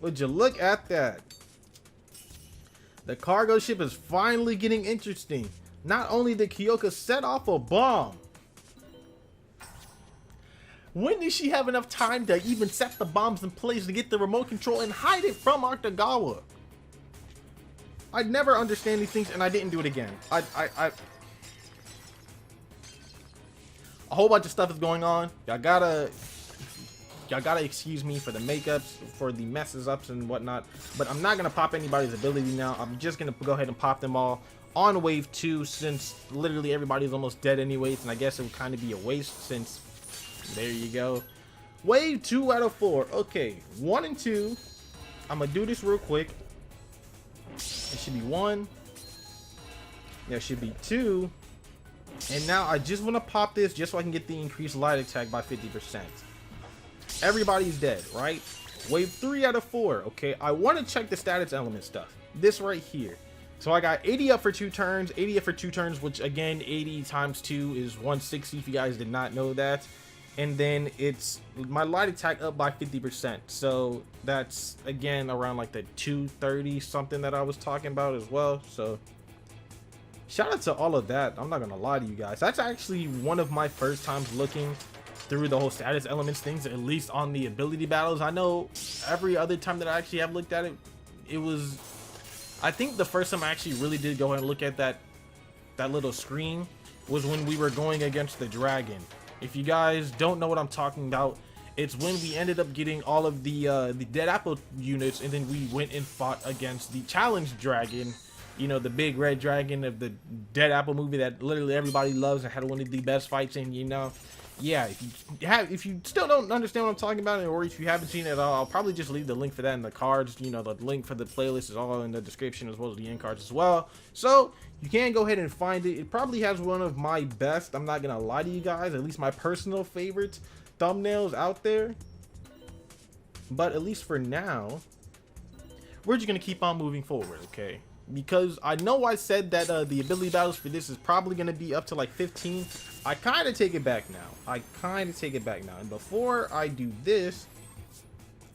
would you look at that? The cargo ship is finally getting interesting. Not only did Kyoka set off a bomb. When did she have enough time to even set the bombs in place to get the remote control and hide it from Atkutagawa? I'd never understand these things, and I didn't do it again. A whole bunch of stuff is going on. Y'all gotta excuse me for the makeups, for the messes ups and whatnot, but I'm not gonna pop anybody's ability now. I'm just gonna go ahead and pop them all on wave 2, since literally everybody's almost dead anyways, and I guess it would kind of be a waste since There you go. Wave 2 out of 4. Okay, 1 and 2. I'm gonna do this real quick. It should be 1. There should be 2. And now I just want to pop this just so I can get the increased light attack by 50%. Everybody's dead, right? Wave 3 out of 4. Okay, I want to check the status element stuff. This right here. So I got 80 up for 2 turns, 80 up for 2 turns, which again, 80 times 2 is 160 if you guys did not know that. And then it's my light attack up by 50%. So that's again around like the 230 something that I was talking about as well. So shout out to all of that. I'm not gonna lie to you guys. That's actually one of my first times looking through the whole status elements things, at least on the ability battles. I know every other time that I actually have looked at it, it was, I think the first time I actually really did go ahead and look at that little screen was when we were going against the dragon. If you guys don't know what I'm talking about, it's when we ended up getting all of the dead apple units, and then we went and fought against the challenge dragon. You know, the big red dragon of the Dead Apple movie that literally everybody loves and had one of the best fights in, you know. Yeah, if you still don't understand what I'm talking about, or if you haven't seen it at all, I'll probably just leave the link for that in the cards. You know, the link for the playlist is all in the description, as well as the end cards as well. So you can go ahead and find it. It probably has one of my best, I'm not gonna lie to you guys, at least my personal favorite thumbnails out there. But at least for now, we're just gonna keep on moving forward, okay? Because I know I said that the ability battles for this is probably going to be up to like 15. I kind of take it back now. And before I do this,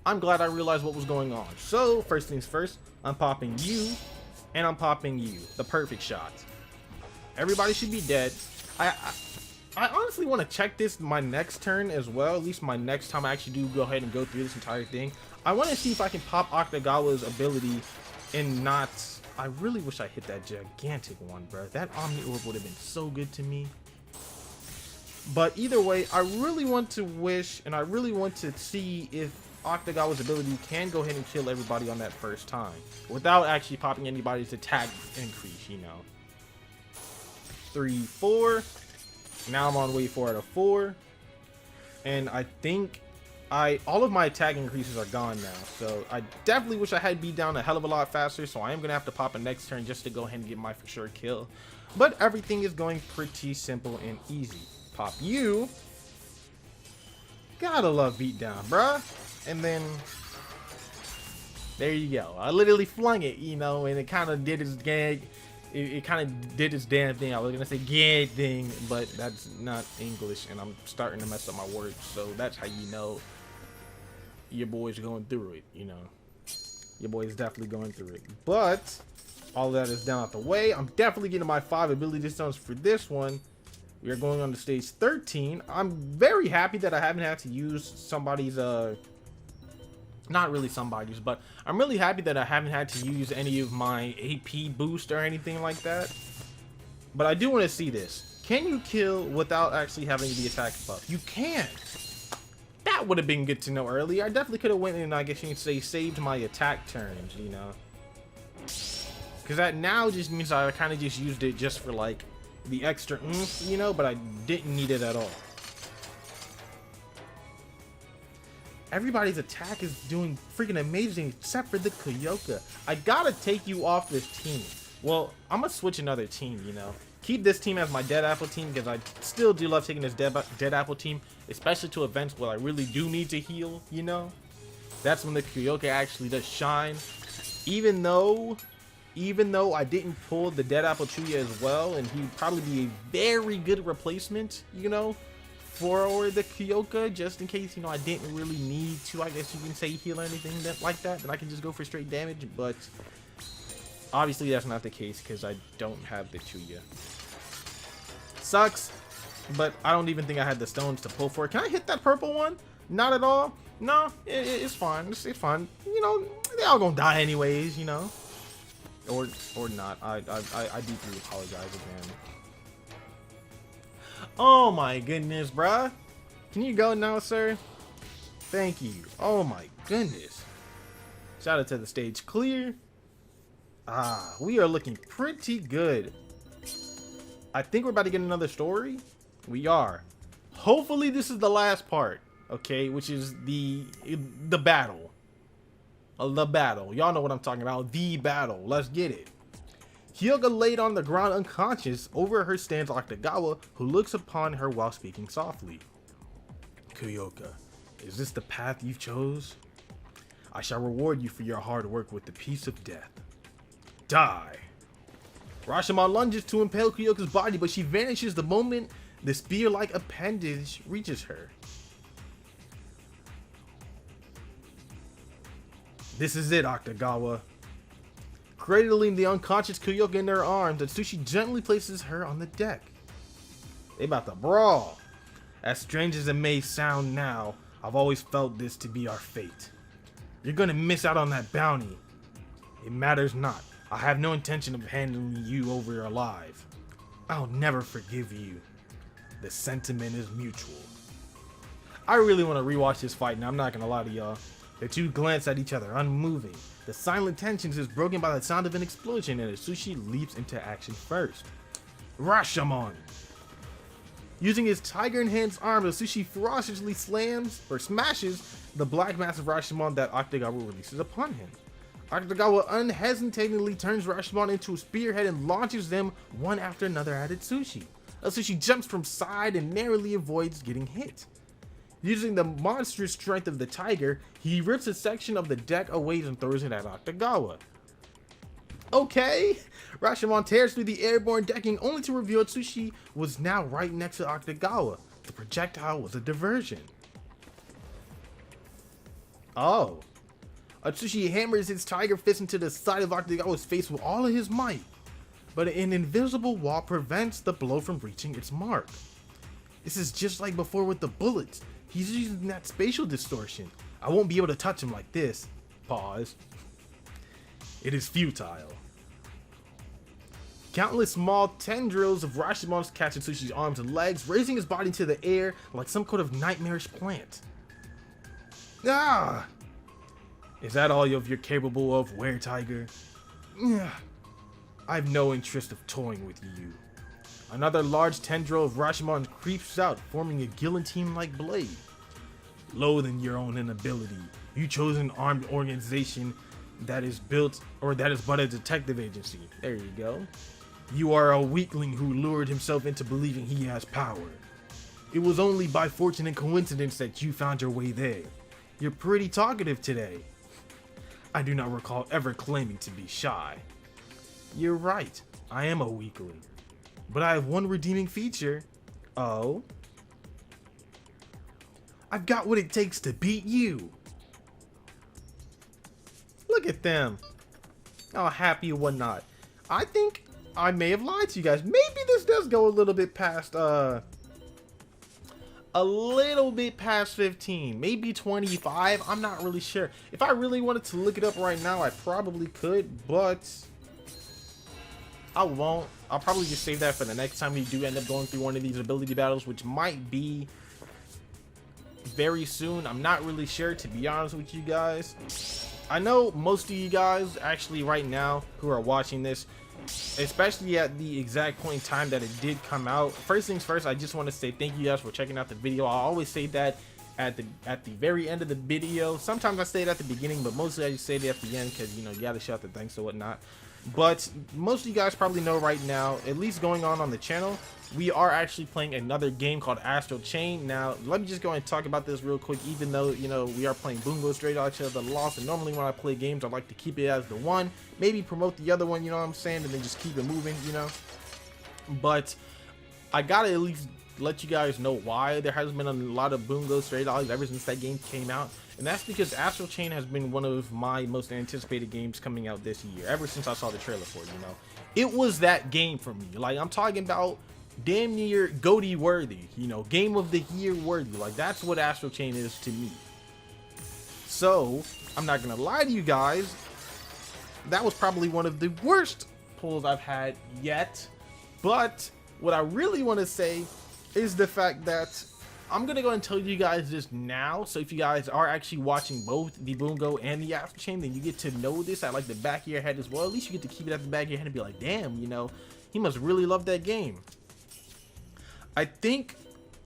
I'm glad I realized what was going on. So first things first, I'm popping you and I'm popping you. The perfect shot. Everybody should be dead. I honestly want to check this my next turn as well. At least my next time I actually do go ahead and go through this entire thing. I want to see if I can pop Atkutagawa's ability and not... I really wish I hit that gigantic one, bro. That Omni Orb would have been so good to me. But either way, I really want to wish, and I really want to see if Atkutagawa's ability can go ahead and kill everybody on that first time without actually popping anybody's attack increase, you know. 3, 4. Now I'm on wave 4 out of 4. And I think all of my attack increases are gone now, so I definitely wish I had beat down a hell of a lot faster, so I am gonna have to pop a next turn just to go ahead and get my for sure kill. But everything is going pretty simple and easy. Pop you. Gotta love beatdown, bruh. And then there you go. I literally flung it, you know, and it kind of did its gag. It kind of did its damn thing. I was gonna say gag thing, but that's not English, and I'm starting to mess up my words. So that's how you know your boy's going through it, you know. Your boy's definitely going through it. But all of that is down out the way. I'm definitely getting my 5 ability stones for this one. We are going on to stage 13. I'm very happy that I haven't had to use somebody's not really somebody's, but I'm really happy that I haven't had to use any of my AP boost or anything like that. But I do want to see this. Can you kill without actually having the attack buff? You can. That would have been good to know earlier. I definitely could have went and, I guess you could say, saved my attack turns, you know. Because that now just means I kind of just used it just for like the extra oomph, you know, but I didn't need it at all. Everybody's attack is doing freaking amazing except for the Kyoka. I gotta take you off this team. Well, I'm gonna switch another team, you know. Keep this team as my Dead Apple team because I still do love taking this Dead Apple team, especially to events where I really do need to heal, you know. That's when the Kyoka actually does shine. Even though I didn't pull the Dead Apple Chuuya as well, and he'd probably be a very good replacement, you know, for the Kyoka, just in case, you know, I didn't really need to, I guess you can say, heal or anything like that, then I can just go for straight damage. But obviously that's not the case because I don't have the Chuuya. Sucks, but I don't even think I had the stones to pull for it. Can I hit that purple one? Not at all. No, it's fine. It's fine. You know, they all gonna die anyways, you know. Or not. I deeply apologize again. Oh my goodness, bruh. Can you go now, sir? Thank you. Oh my goodness. Shout out to the stage clear. Ah, we are looking pretty good. I think we're about to get another story. We are. Hopefully this is the last part, okay, which is the battle. The battle. Y'all know what I'm talking about. The battle. Let's get it. Kyoka laid on the ground unconscious. Over her stands Atkutagawa, who looks upon her while speaking softly. Kyoka, is this the path you chose? I shall reward you for your hard work with the peace of death. Die. Rashomon lunges to impale Kyoka's body, but she vanishes the moment the spear-like appendage reaches her. This is it, Atkutagawa. Cradling the unconscious Kyoka in her arms, Atsushi gently places her on the deck. They about to brawl. As strange as it may sound now, I've always felt this to be our fate. You're gonna miss out on that bounty. It matters not. I have no intention of handing you over alive. I'll never forgive you. The sentiment is mutual. I really want to rewatch this fight, and I'm not gonna lie to y'all. The two glance at each other, unmoving. The silent tension is broken by the sound of an explosion, and Atsushi leaps into action first. Rashomon! Using his tiger in hand's arm, Atsushi ferociously smashes the black mass of Rashomon that Atkutagawa releases upon him. Atkutagawa unhesitatingly turns Rashomon into a spearhead and launches them one after another at Atsushi. Atsushi jumps from side and narrowly avoids getting hit. Using the monstrous strength of the tiger, he rips a section of the deck away and throws it at Atkutagawa. Okay, Rashomon tears through the airborne decking only to reveal Atsushi was now right next to Atkutagawa. The projectile was a diversion. Oh. Atsushi hammers his tiger fist into the side of Atkutagawa's face with all of his might, but an invisible wall prevents the blow from reaching its mark. This is just like before with the bullets. He's using that spatial distortion. I won't be able to touch him like this. Pause. It is futile. Countless small tendrils of Rashomon catch Atsushi's arms and legs, raising his body into the air like some kind of nightmarish plant. Ah! Is that all you're capable of, Were-Tiger? I have no interest of toying with you. Another large tendril of Rashomon creeps out, forming a guillotine-like blade. Loathing your own inability, you chose an armed organization that is but a detective agency. There you go. You are a weakling who lured himself into believing he has power. It was only by fortune and coincidence that you found your way there. You're pretty talkative today. I do not recall ever claiming to be shy. You're right, I am a weakling. But I have one redeeming feature. Oh? I've got what it takes to beat you. Look at them. All happy and whatnot. I think I may have lied to you guys. Maybe this does go a little bit past 15, maybe 25. I'm not really sure. If I really wanted to look it up right now, I probably could, but I won't. I'll probably just save that for the next time we do end up going through one of these ability battles, which might be very soon. I'm not really sure, to be honest with you guys. I know most of you guys actually right now who are watching this, especially at the exact point in time that it did come out. First things first, I just want to say thank you guys for checking out the video. I always say that at the very end of the video. Sometimes I say it at the beginning, but mostly I just say it at the end because, you know, you gotta shout the thanks or whatnot. But most of you guys probably know right now, at least going on the channel, we are actually playing another game called Astral Chain. Now, let me just go and talk about this real quick. Even though, you know, we are playing Bungo Stray Dogs, the Lost, and normally when I play games, I like to keep it as the one, maybe promote the other one, you know what I'm saying, and then just keep it moving, you know. But I gotta at least let you guys know why there has been a lot of Bungo Stray Dogs ever since that game came out. And that's because Astral Chain has been one of my most anticipated games coming out this year, ever since I saw the trailer for it, you know. It was that game for me. Like, I'm talking about damn near GOTY worthy, you know, game of the year worthy. Like, that's what Astral Chain is to me. So, I'm not gonna lie to you guys, that was probably one of the worst pulls I've had yet. But what I really want to say is the fact that I'm gonna go and tell you guys this now, so if you guys are actually watching both the Bungo and the Astral Chain, then you get to know this at like the back of your head as well. At least you get to keep it at the back of your head and be like, damn, you know, he must really love that game. I think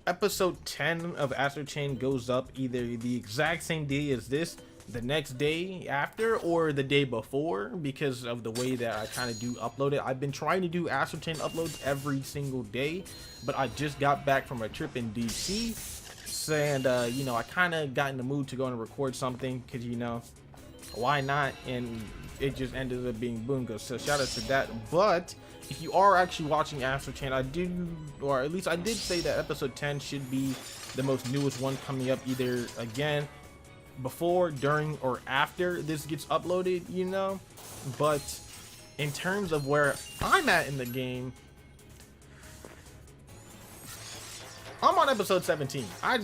episode 10 of Astro Chain goes up either the exact same day as this, the next day after, or the day before, because of the way that I kind of do upload it. I've been trying to do Astro Chain uploads every single day, but I just got back from a trip in DC, and you know, I kind of got in the mood to go and record something, because, you know, why not? And it just ended up being Bungo, so shout out to that. But if you are actually watching Astro Chain, I do, or at least I did say that episode 10 should be the most newest one coming up, either again before, during, or after this gets uploaded, you know. But in terms of where I'm at in the game, I'm on episode 17. I'm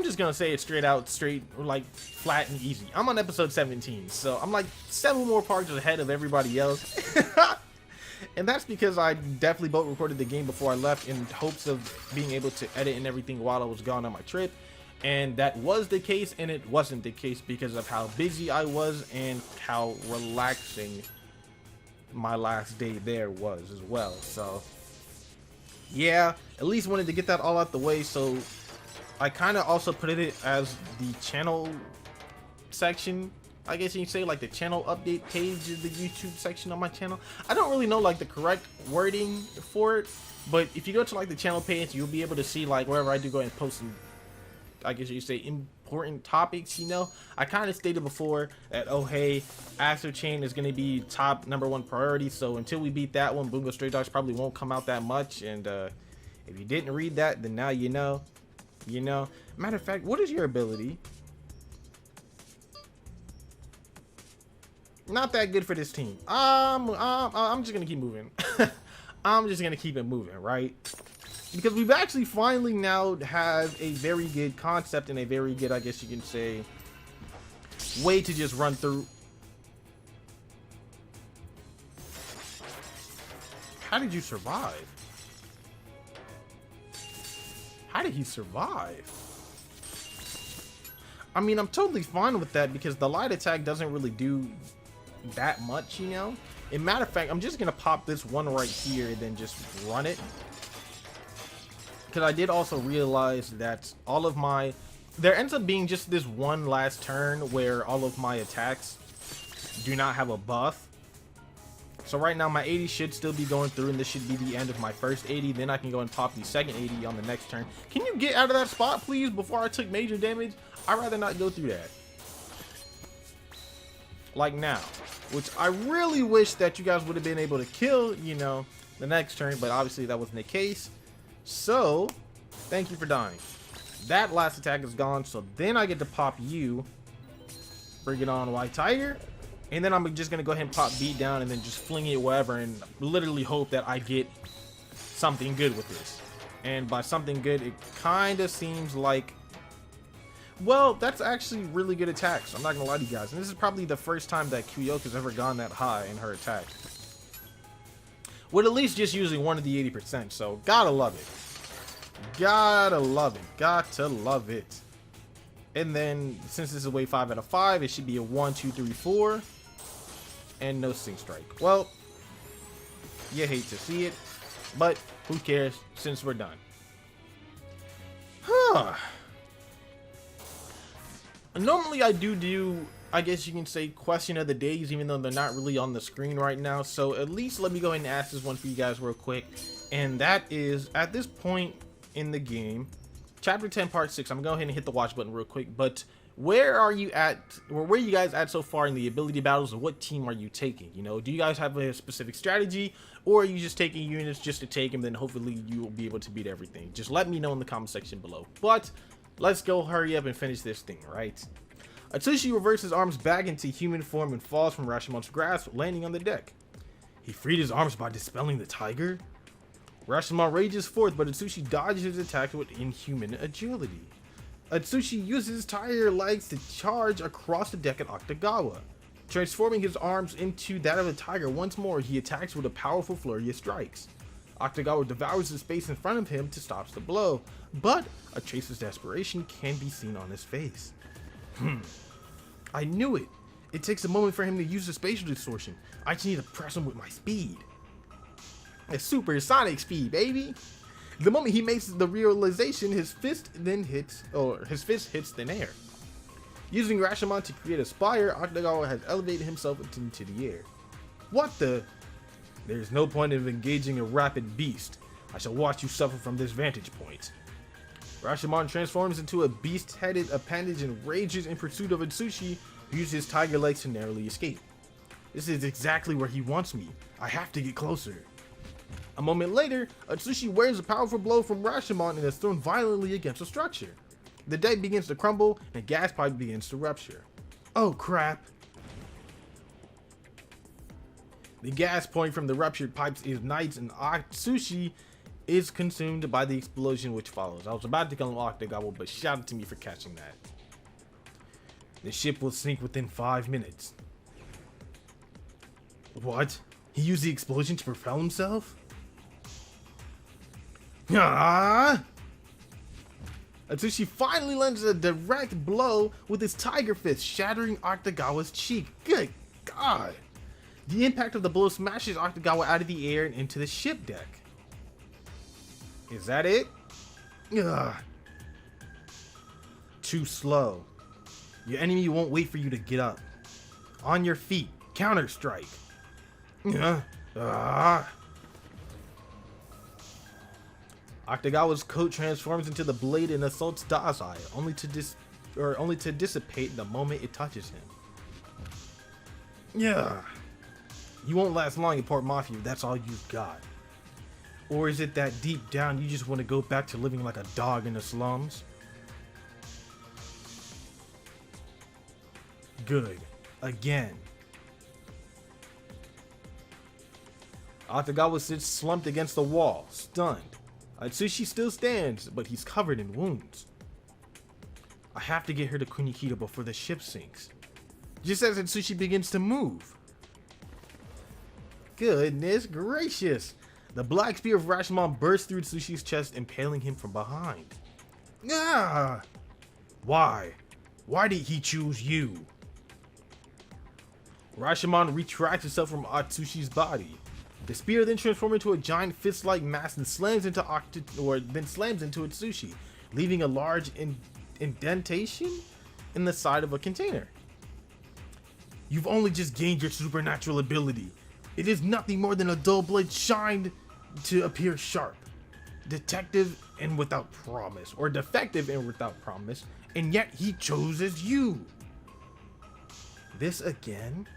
just gonna say it straight, like flat and easy. I'm on episode 17, so I'm like 7 more parts ahead of everybody else. And that's because I definitely both recorded the game before I left in hopes of being able to edit and everything while I was gone on my trip. And that was the case, and it wasn't the case because of how busy I was and how relaxing my last day there was as well. So yeah, at least wanted to get that all out the way. So I kind of also put it as the channel section, I guess you can say, like the channel update page of the YouTube section on my channel. I don't really know like the correct wording for it, but if you go to like the channel page, you'll be able to see like wherever I do go and post some, I guess you say, important topics. You know, I kind of stated before that, oh hey, Astro Chain is going to be top #1 priority, so until we beat that one, Bungo Stray Dogs probably won't come out that much. And if you didn't read that, then now you know. You know, matter of fact, what is your ability? Not that good for this team. I'm just gonna keep moving. I'm just gonna keep it moving, right? Because we've actually finally now have a very good concept and a very good, I guess you can say, way to just run through. How did you survive? How did he survive? I mean, I'm totally fine with that because the light attack doesn't really do that much, you know. In matter of fact, I'm just gonna pop this one right here and then just run it, because I did also realize that all of my, there ends up being just this one last turn where all of my attacks do not have a buff. So right now my 80 should still be going through, and this should be the end of my first 80. Then I can go and pop the second 80 on the next turn. Can you get out of that spot, please, before I took major damage? I'd rather not go through that. Like now, which I really wish that you guys would have been able to kill, you know, the next turn, but obviously that wasn't the case. So thank you for dying. That last attack is gone, so then I get to pop you. Bring it on, White Tiger. And then I'm just gonna go ahead and pop beat down and then just fling it wherever and literally hope that I get something good with this. And by something good, it kind of seems like, well, that's actually really good attacks. I'm not gonna lie to you guys. And this is probably the first time that Kyoka's ever gone that high in her attack, with at least just using one of the 80%. So gotta love it. Gotta love it. Got to love it. And then since this is a wave 5 out of 5, it should be a 1, 2, 3, 4, and no Sing Strike. Well, you hate to see it, but who cares since we're done. Huh. Normally I do, I guess you can say, question of the days, even though they're not really on the screen right now. So at least let me go ahead and ask this one for you guys real quick. And that is, at this point in the game, chapter 10 part 6, I'm gonna go ahead and hit the watch button real quick, but where are you at, or where are you guys at so far in the ability battles, and what team are you taking? You know, do you guys have a specific strategy, or are you just taking units just to take them, then hopefully you will be able to beat everything? Just let me know in the comment section below. But let's go hurry up and finish this thing, right? Atsushi reverses his arms back into human form and falls from Rashomon's grasp, landing on the deck. He freed his arms by dispelling the tiger? Rashomon rages forth, but Atsushi dodges his attack with inhuman agility. Atsushi uses his tiger legs to charge across the deck at Atkutagawa. Transforming his arms into that of a tiger once more, he attacks with a powerful flurry of strikes. Atkutagawa devours the space in front of him to stop the blow, but a trace of desperation can be seen on his face. I knew it. It takes a moment for him to use the spatial distortion. I just need to press him with my speed. A supersonic speed, baby. The moment he makes the realization, his fist hits thin air. Using Rashomon to create a spire, Atkutagawa has elevated himself into the air. What the? There's no point in engaging a rapid beast. I shall watch you suffer from this vantage point. Rashomon transforms into a beast-headed appendage and rages in pursuit of Atsushi, who uses his tiger legs to narrowly escape. This is exactly where he wants me. I have to get closer. A moment later, Atsushi wears a powerful blow from Rashomon and is thrown violently against a structure. The deck begins to crumble and a gas pipe begins to rupture. Oh crap! The gas point from the ruptured pipes ignites and Atsushi is consumed by the explosion which follows. I was about to kill Atkutagawa, but shout out to me for catching that. The ship will sink within 5 minutes. What? He used the explosion to propel himself? Ah! Atsushi finally lands a direct blow with his tiger fist, shattering Aktagawa's cheek. Good God! The impact of the blow smashes Aktagawa out of the air and into the ship deck. Is that it? Ugh. Too slow. Your enemy won't wait for you to get up. On your feet. Counter strike. Aktagawa's coat transforms into the blade and assaults Dazai, only to dissipate the moment it touches him. Yeah. You won't last long in Port Mafia if that's all you've got. Or is it that deep down you just want to go back to living like a dog in the slums? Good. Again. Aktagawa sits slumped against the wall, stunned. Atsushi still stands, but he's covered in wounds. I have to get her to Kunikita before the ship sinks. Just as Atsushi begins to move. Goodness gracious! The black spear of Rashomon bursts through Atsushi's chest, impaling him from behind. Ah! Why? Why did he choose you? Rashomon retracts itself from Atsushi's body. The spear then transforms into a giant fist-like mass and slams into Atsushi, leaving a large indentation in the side of a container. You've only just gained your supernatural ability. It is nothing more than a dull blade shined to appear sharp. Detective and without promise, or defective and without promise, and yet he chooses you. This again?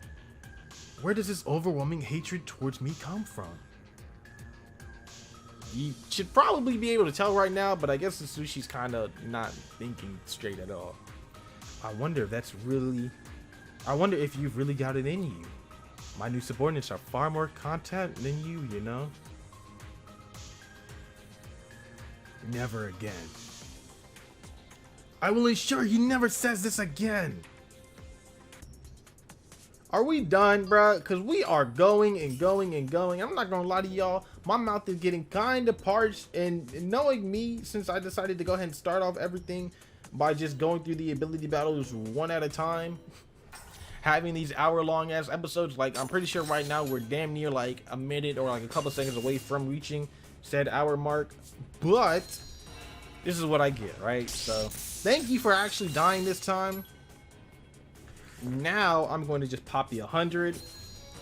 Where does this overwhelming hatred towards me come from? You should probably be able to tell right now, but I guess Atsushi's kind of not thinking straight at all. I wonder if you've really got it in you. My new subordinates are far more content than you know? Never again. I will ensure he never says this again. Are we done, bruh? Because we are going and going and going. I'm not gonna lie to y'all. My mouth is getting kind of parched, and knowing me, since I decided to go ahead and start off everything by just going through the ability battles one at a time, having these hour-long ass episodes, like I'm pretty sure right now we're damn near like a minute or like a couple seconds away from reaching said hour mark, but this is what I get, right? So thank you for actually dying this time. Now I'm going to just pop the 100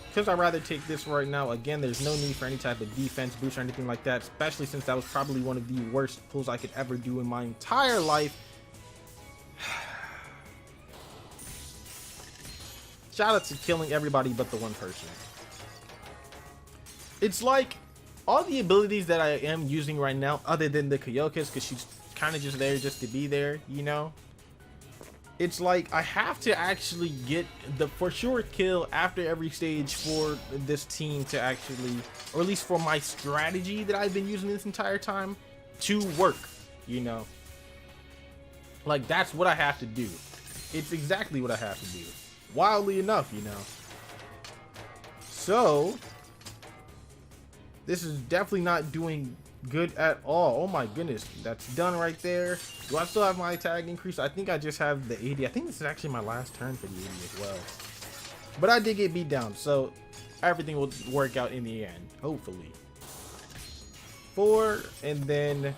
because I'd rather take this right now. Again, there's no need for any type of defense boost or anything like that, especially since that was probably one of the worst pulls I could ever do in my entire life. Shout out to killing everybody but the one person. It's like all the abilities that I am using right now, other than the Kyoka's, because she's kind of just there just to be there, you know? It's like I have to actually get the for sure kill after every stage for this team to actually, or at least for my strategy that I've been using this entire time to work, you know? Like that's what I have to do. It's exactly what I have to do. Wildly enough, you know. So this is definitely not doing good at all. Oh my goodness, that's done right there. Do I still have my tag increase? I think I just have the 80. I think this is actually my last turn for the 80 as well. But I did get beat down, so everything will work out in the end, hopefully. 4, and then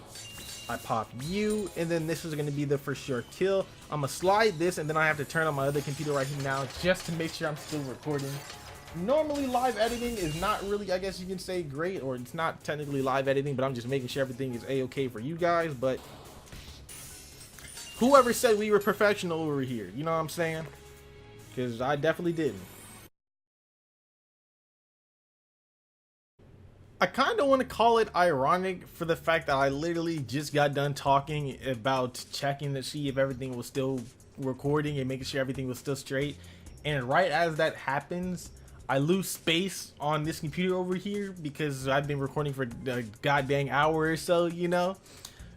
I pop you, and then this is going to be the for sure kill. I'm gonna slide this, and then I have to turn on my other computer right here now just to make sure I'm still recording. Normally live editing is not really, I guess you can say, great, or it's not technically live editing, but I'm just making sure everything is a-okay for you guys. But whoever said we were professional over here, you know what I'm saying? Because I definitely didn't. I kind of want to call it ironic for the fact that I literally just got done talking about checking to see if everything was still recording and making sure everything was still straight, and right as that happens, I lose space on this computer over here because I've been recording for a goddamn hour or so, you know?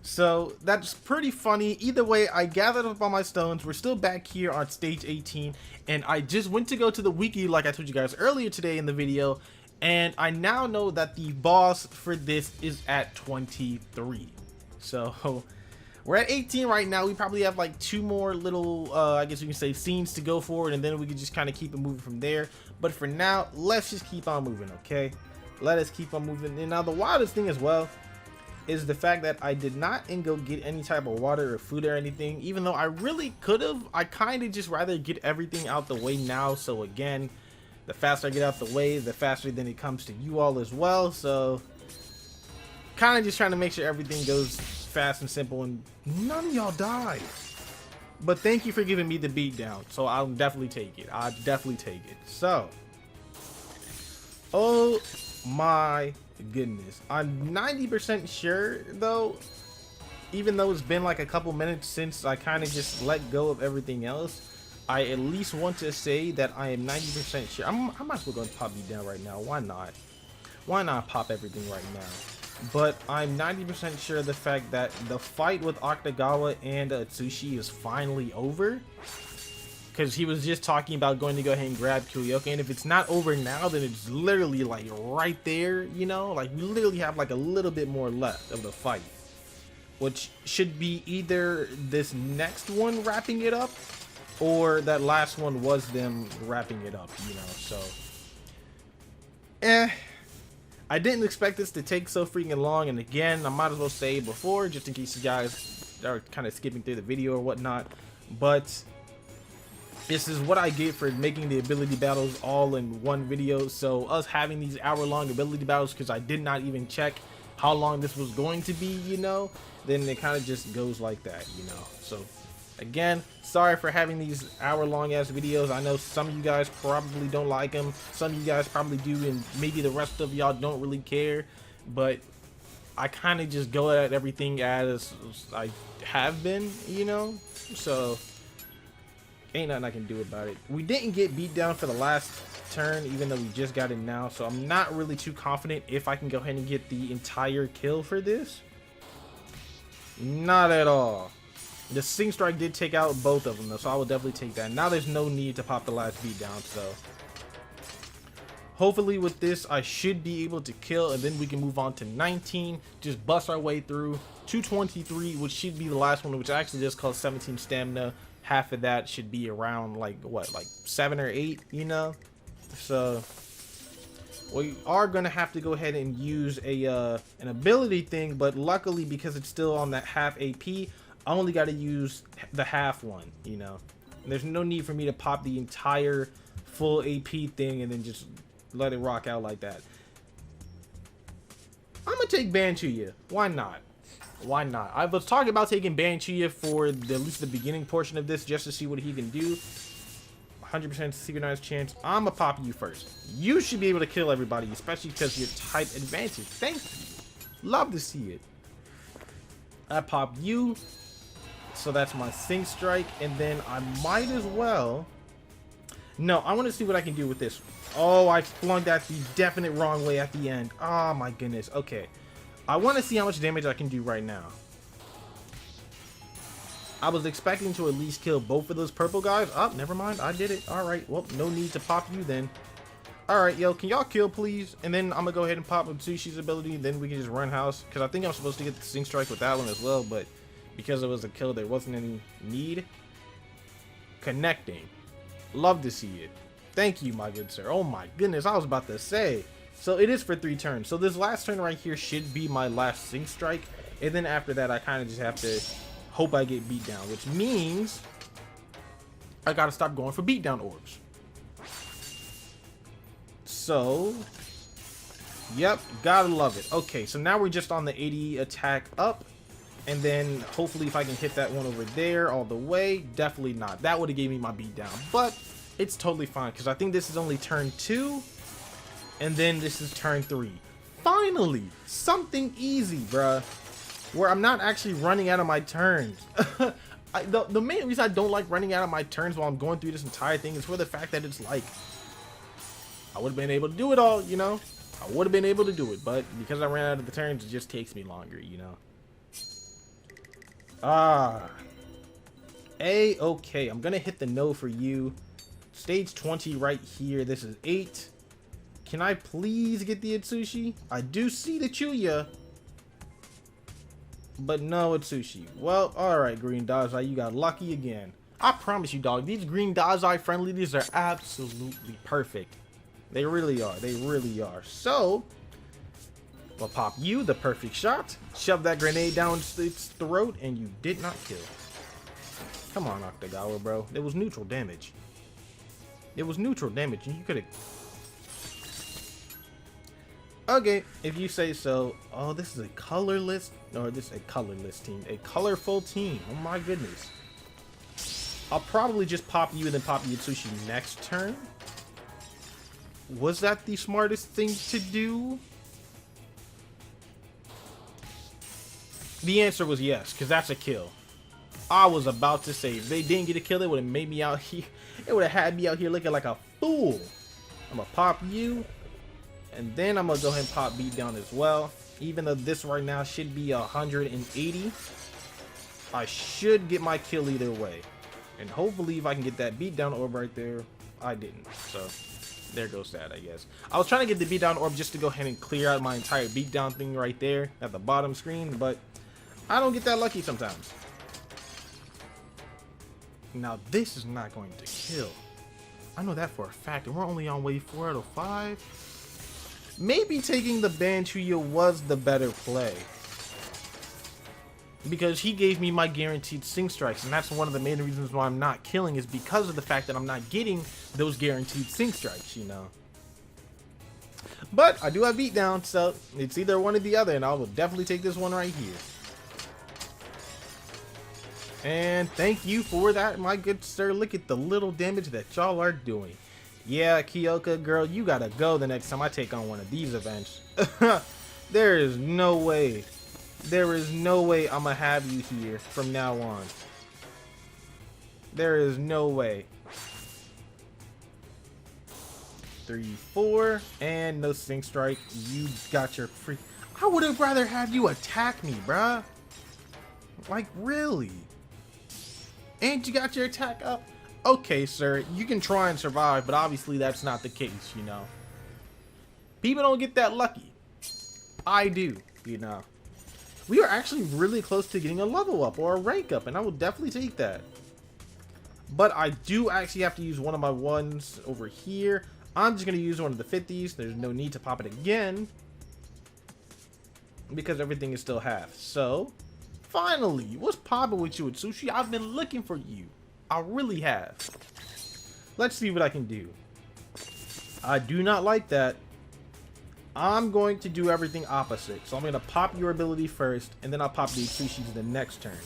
So that's pretty funny. Either way, I gathered up all my stones. We're still back here on stage 18, and I just went to go to the wiki like I told you guys earlier today in the video, and I now know that the boss for this is at 23. So we're at 18 right now. We probably have like 2 more little, I guess you can say, scenes to go forward, and then we can just kind of keep it moving from there. But for now, let's just keep on moving, okay? Let us keep on moving. And now the wildest thing as well is the fact that I did not go get any type of water or food or anything, even though I really could have. I kind of just rather get everything out the way now. So again, the faster I get out the way, the faster then it comes to you all as well. So kind of just trying to make sure everything goes fast and simple and none of y'all die. But thank you for giving me the beat down, so I'll definitely take it. I'll definitely take it. So, oh my goodness, I'm 90% sure though, even though it's been like a couple minutes since I kind of just let go of everything else, I at least want to say that I am 90% sure. I might as well go and pop beat down right now. Why not? Why not pop everything right now? But I'm 90% sure of the fact that the fight with Atkutagawa and Atsushi is finally over. Because he was just talking about going to go ahead and grab Kyoka. And if it's not over now, then it's literally like right there, you know? Like we literally have like a little bit more left of the fight. Which should be either this next one wrapping it up, or that last one was them wrapping it up, you know? So, I didn't expect this to take so freaking long, and again, I might as well say before, just in case you guys are kind of skipping through the video or whatnot, but this is what I get for making the ability battles all in one video. So us having these hour-long ability battles, because I did not even check how long this was going to be, you know, then it kind of just goes like that, you know. So again, sorry for having these hour-long ass videos. I know some of you guys probably don't like them. Some of you guys probably do, and maybe the rest of y'all don't really care. But I kind of just go at everything as I have been, you know? So ain't nothing I can do about it. We didn't get beat down for the last turn, even though we just got it now. So I'm not really too confident if I can go ahead and get the entire kill for this. Not at all. The Sing Strike did take out both of them though, so I will definitely take that. Now there's no need to pop the last beat down, so hopefully with this I should be able to kill, and then we can move on to 19, just bust our way through to 23, which should be the last one, which actually just costs 17 stamina. Half of that should be around like what, like 7 or 8, you know? So we are gonna have to go ahead and use a an ability thing, but luckily because it's still on that half AP, I only got to use the half one, you know. And there's no need for me to pop the entire full AP thing and then just let it rock out like that. I'm gonna take Chuuya. Why not? Why not? I was talking about taking Chuuya for at least the beginning portion of this, just to see what he can do. 100% synchronized chance. I'm gonna pop you first. You should be able to kill everybody, especially because your type advantage. Thank you. Love to see it. I pop you. So that's my Sing Strike, and then I might as well. No, I want to see what I can do with this. Oh, I flung that the definite wrong way at the end. Oh my goodness. Okay, I want to see how much damage I can do right now. I was expecting to at least kill both of those purple guys. Oh, never mind. I did it. All right. Well, no need to pop you then. All right, yo, can y'all kill, please? And then I'm going to go ahead and pop Atsushi's ability. Then we can just run house. Because I think I'm supposed to get the Sing Strike with that one as well. But because it was a kill, there wasn't any need. Connecting. Love to see it. Thank you, my good sir. Oh, my goodness. I was about to say. So it is for 3 turns. So this last turn right here should be my last sync strike. And then after that, I kind of just have to hope I get beat down, which means I gotta stop going for beatdown orbs. So, yep, gotta love it. Okay, so now we're just on the 80 attack up. And then hopefully if I can hit that one over there all the way, definitely not. That would have gave me my beatdown, but it's totally fine because I think this is only turn 2. And then this is turn 3. Finally, something easy, bruh. Where I'm not actually running out of my turns. The main reason I don't like running out of my turns while I'm going through this entire thing is for the fact that it's like, I would have been able to do it all, you know? I would have been able to do it, but because I ran out of the turns, it just takes me longer, you know? Okay, I'm gonna hit the no for you. Stage 20 right here. This is 8. Can I please get the Atsushi? I do see the Chuuya, but no Atsushi. Well, alright, Green Dazai, you got lucky again. I promise you, dog, these Green Dazai friendlies are absolutely perfect. They really are. They really are. So, we'll pop you, the perfect shot. Shove that grenade down its throat, and you did not kill. Come on, Atkutagawa, bro. It was neutral damage. It was neutral damage, and you could have... Okay, if you say so. Oh, this is a colorless... No, this is a colorless team. A colorful team. Oh my goodness. I'll probably just pop you and then pop Atsushi next turn. Was that the smartest thing to do? The answer was yes, because that's a kill. I was about to say, if they didn't get a kill, it would have made me out here. It would have had me out here looking like a fool. I'm going to pop you. And then I'm going to go ahead and pop beat down as well. Even though this right now should be 180. I should get my kill either way. And hopefully if I can get that beat down orb right there, I didn't. So there goes that, I guess. I was trying to get the beat down orb just to go ahead and clear out my entire beat down thing right there at the bottom screen. But I don't get that lucky sometimes. Now this is not going to kill. I know that for a fact. And we're only on wave 4 out of 5. Maybe taking the ban Chuuya was the better play. Because he gave me my guaranteed sync strikes. And that's one of the main reasons why I'm not killing, is because of the fact that I'm not getting those guaranteed sync strikes, you know. But I do have beatdown, so it's either one or the other. And I will definitely take this one right here. And thank you for that, my good sir. Look at the little damage that y'all are doing. Yeah, Kyoka, girl, you gotta go the next time I take on one of these events. There is no way. There is no way I'm gonna have you here from now on. There is no way. 3, 4, and no sync strike. You got your free. I would have rather had you attack me, bruh. Like, really? And you got your attack up? Okay, sir, you can try and survive, but obviously that's not the case, you know. People don't get that lucky. I do, you know. We are actually really close to getting a level up or a rank up, and I will definitely take that. But I do actually have to use one of my ones over here. I'm just going to use one of the 50s. There's no need to pop it again, because everything is still half. So, finally, what's popping with you, Atsushi? I've been looking for you. I really have. Let's see what I can do. I do not like that. I'm going to do everything opposite. So I'm going to pop your ability first, and then I'll pop the Atsushi to the next turn.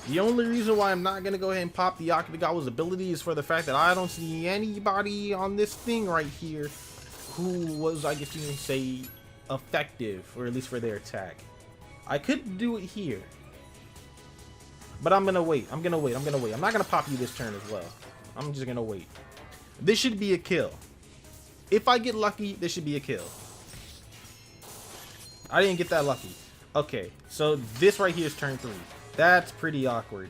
The only reason why I'm not going to go ahead and pop the Atkutagawa's ability is for the fact that I don't see anybody on this thing right here who was, I guess you can say, effective, or at least for their attack. I could do it here, but I'm gonna wait. I'm not gonna pop you this turn as well. I'm just gonna wait. This should be a kill. If I get lucky, this should be a kill. I didn't get that lucky. Okay, so this right here is turn 3. That's pretty awkward.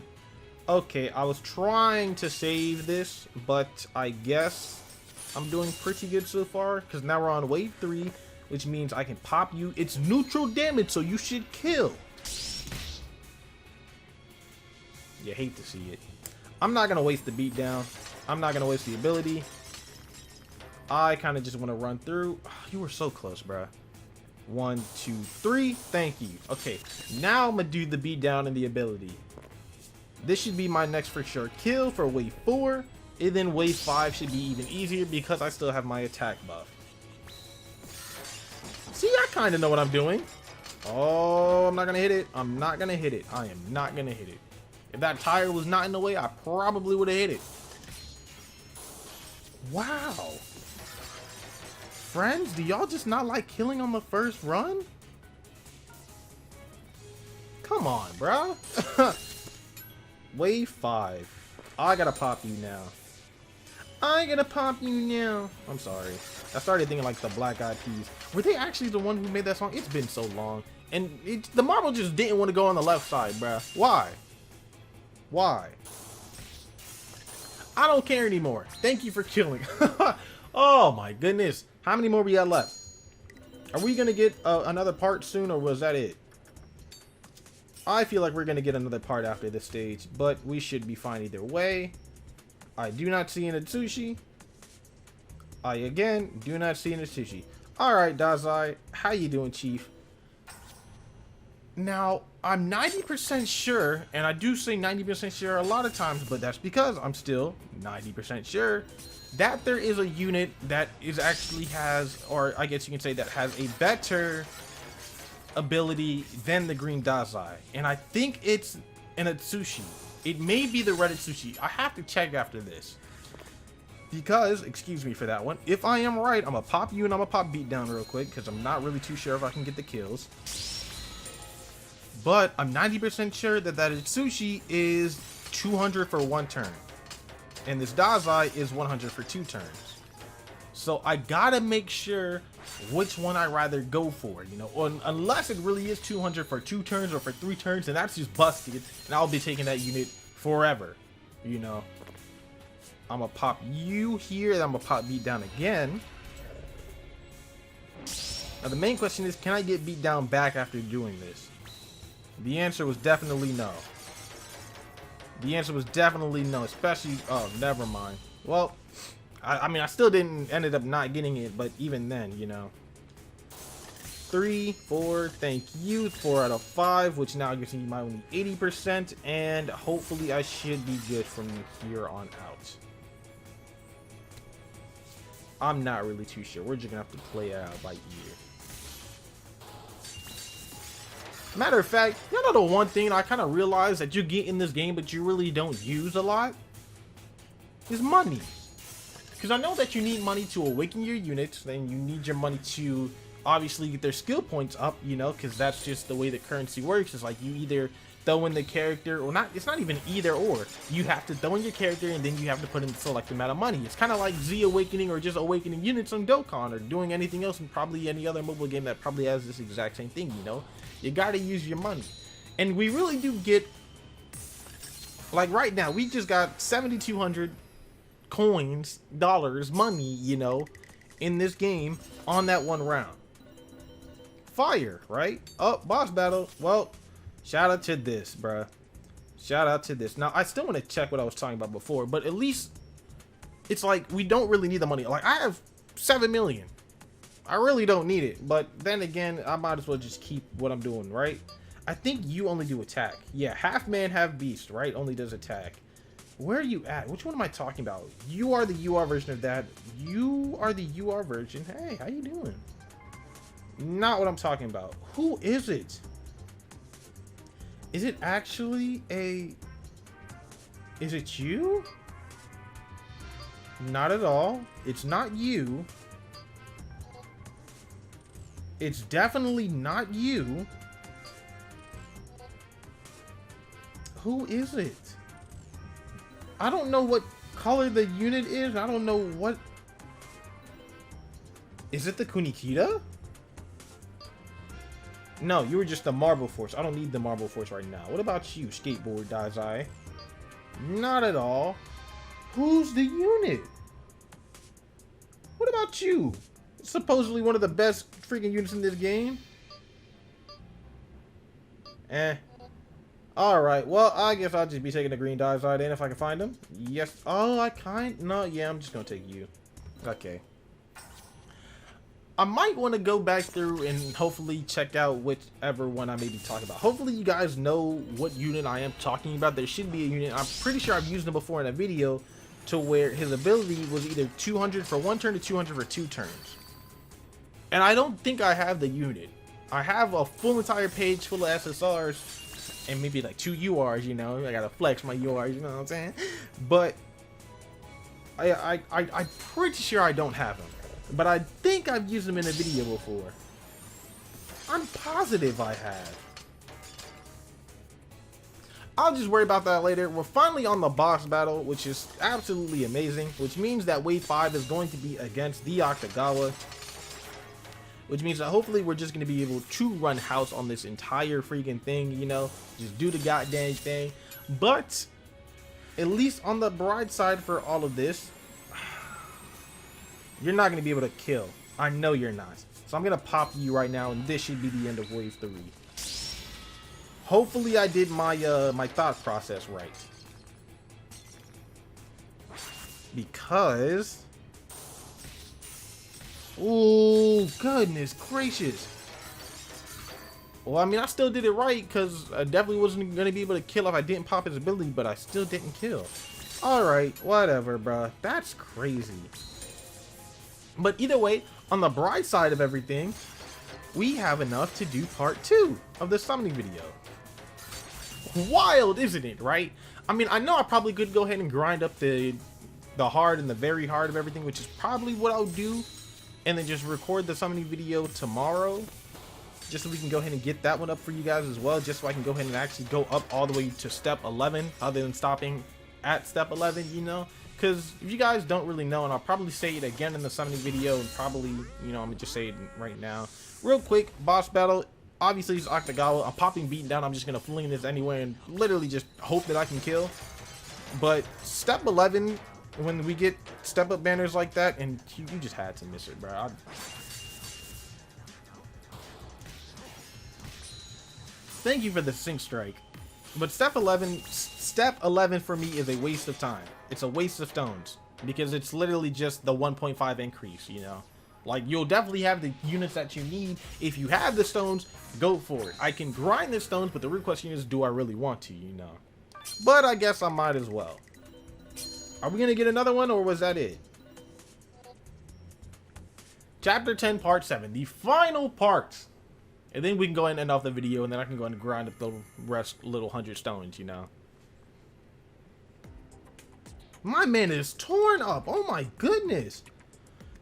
Okay, I was trying to save this, but I guess I'm doing pretty good so far, because now we're on wave 3, which means I can pop you. It's neutral damage, so you should kill. You hate to see it. I'm not going to waste the beatdown. I'm not going to waste the ability. I kind of just want to run through. Oh, you were so close, bruh. 1, 2, 3. Thank you. Okay, now I'm gonna do the beat down and the ability. This should be my next for sure kill for wave 4. And then wave 5 should be even easier because I still have my attack buff. See, I kind of know what I'm doing. Oh, I'm not gonna hit it. I'm not gonna hit it. I am not gonna hit it. If that tire was not in the way, I probably would have hit it. Wow. Friends, do y'all just not like killing on the first run? Come on, bro. Wave 5. I gotta pop you now. I gotta pop you now. I'm sorry. I started thinking like the Black Eyed Peas. Were they actually the one who made that song? It's been so long. And the marble just didn't want to go on the left side, bruh. Why? Why? I don't care anymore. Thank you for killing. Oh my goodness. How many more we got left? Are we gonna get another part soon, or was that it? I feel like we're gonna get another part after this stage, but we should be fine either way. I do not see an Atsushi. I again do not see an Atsushi. Alright, Dazai, how you doing, Chief? Now, I'm 90% sure, and I do say 90% sure a lot of times, but that's because I'm still 90% sure that there is a unit that is actually has, or I guess you can say that has a better ability than the green Dazai. And I think it's an Atsushi. It may be the red Atsushi. I have to check after this. Because, excuse me for that one, if I am right, I'm gonna pop you and I'm gonna pop Beatdown real quick, because I'm not really too sure if I can get the kills. But I'm 90% sure that that Atsushi is 200 for 1 turn. And this Dazai is 100 for 2 turns. So I gotta make sure which one I rather go for, you know, unless it really is 200 for 2 turns or for 3 turns, and that's just busted, and I'll be taking that unit forever, you know. I'm gonna pop you here, and I'm gonna pop beat down again. Now the main question is, can I get beat down back after doing this? The answer was definitely no. The answer was definitely no, especially, oh, never mind. Well, I mean, I still ended up not getting it, but even then, you know. 3, 4, thank you. 4 out of 5, which now gives me my only 80%, and hopefully I should be good from here on out. I'm not really too sure. We're just gonna have to play it out by ear. Matter of fact, you know the one thing I kind of realized that you get in this game, but you really don't use a lot, is money. Because I know that you need money to awaken your units, then you need your money to obviously get their skill points up, you know, because that's just the way the currency works. It's like you either throw in the character, or not, it's not even either or. You have to throw in your character, and then you have to put in a select amount of money. It's kind of like Z awakening, or just awakening units on Dokkan, or doing anything else, and probably any other mobile game that probably has this exact same thing, you know. You gotta use your money. And we really do get, like right now, we just got 7,200 coins, dollars, money, you know, in this game on that one round. Fire, right? Oh, boss battle. Well, shout out to this, bruh. Shout out to this. Now, I still want to check what I was talking about before, but at least it's like we don't really need the money. Like, I have 7 million. I really don't need it, but then again, I might as well just keep what I'm doing, right? I think you only do attack. Yeah, half man, half beast, right? Only does attack. Where are you at? Which one am I talking about? You are the UR version of that. You are the UR version. Hey, how you doing? Not what I'm talking about. Who is it? Is it actually a... Is it you? Not at all. It's not you. It's definitely not you. Who is it? I don't know what color the unit is. I don't know what... Is it the Kunikita? No, you were just the Marble Force. I don't need the Marble Force right now. What about you, Skateboard Dazai? Not at all. Who's the unit? What about you? Supposedly one of the best freaking units in this game. Alright, well, I guess I'll just be taking the green Dazai then if I can find him. Yes. Oh, I can't. No, yeah, I'm just gonna take you. Okay. I might want to go back through and hopefully check out whichever one I may be talking about. Hopefully you guys know what unit I am talking about. There should be a unit, I'm pretty sure I've used him before in a video, to where his ability was either 200 for 1 turn to 200 for 2 turns. And I don't think I have the unit. I have a full entire page full of SSRs and maybe like 2 URs, you know. I gotta flex my URs, you know what I'm saying? But I'm pretty sure I don't have him. But I think I've used him in a video before. I'm positive I have. I'll just worry about that later. We're finally on the boss battle, which is absolutely amazing. Which means that wave 5 is going to be against the Atkutagawa. Which means that hopefully we're just going to be able to run house on this entire freaking thing, you know. Just do the goddamn thing. But at least on the bright side for all of this, you're not going to be able to kill. I know you're not. So I'm going to pop you right now, and this should be the end of wave 3. Hopefully I did my my thought process right. Because... oh, goodness gracious. Well, I mean, I still did it right, because I definitely wasn't going to be able to kill if I didn't pop his ability, but I still didn't kill. Alright, whatever, bruh. That's crazy. But either way, on the bright side of everything, we have enough to do part 2 of the summoning video. Wild, isn't it, right? I mean, I know I probably could go ahead and grind up the hard and the very hard of everything, which is probably what I'll do, and then just record the summoning video tomorrow, just so we can go ahead and get that one up for you guys as well, just so I can go ahead and actually go up all the way to step 11, other than stopping at step 11, you know? Because if you guys don't really know, and I'll probably say it again in the summoning video, and probably, you know, I'm gonna just say it right now. Real quick, boss battle. Obviously, it's Atkutagawa. I'm popping beaten down. I'm just gonna fling this anywhere and literally just hope that I can kill. But step 11, when we get step up banners like that, and you just had to miss it, bro. Thank you for the sync strike. But step 11 for me is a waste of time. It's a waste of stones, because it's literally just the 1.5 increase, you know. Like, you'll definitely have the units that you need. If you have the stones, go for it. I can grind the stones, but the real question is, do I really want to, you know? But I guess I might as well. Are we gonna get another one, or was that it? Chapter 10, part 7, the final part. And then we can go ahead and end off the video, and then I can go ahead and grind up the rest little 100 stones, you know. My man is torn up. Oh my goodness.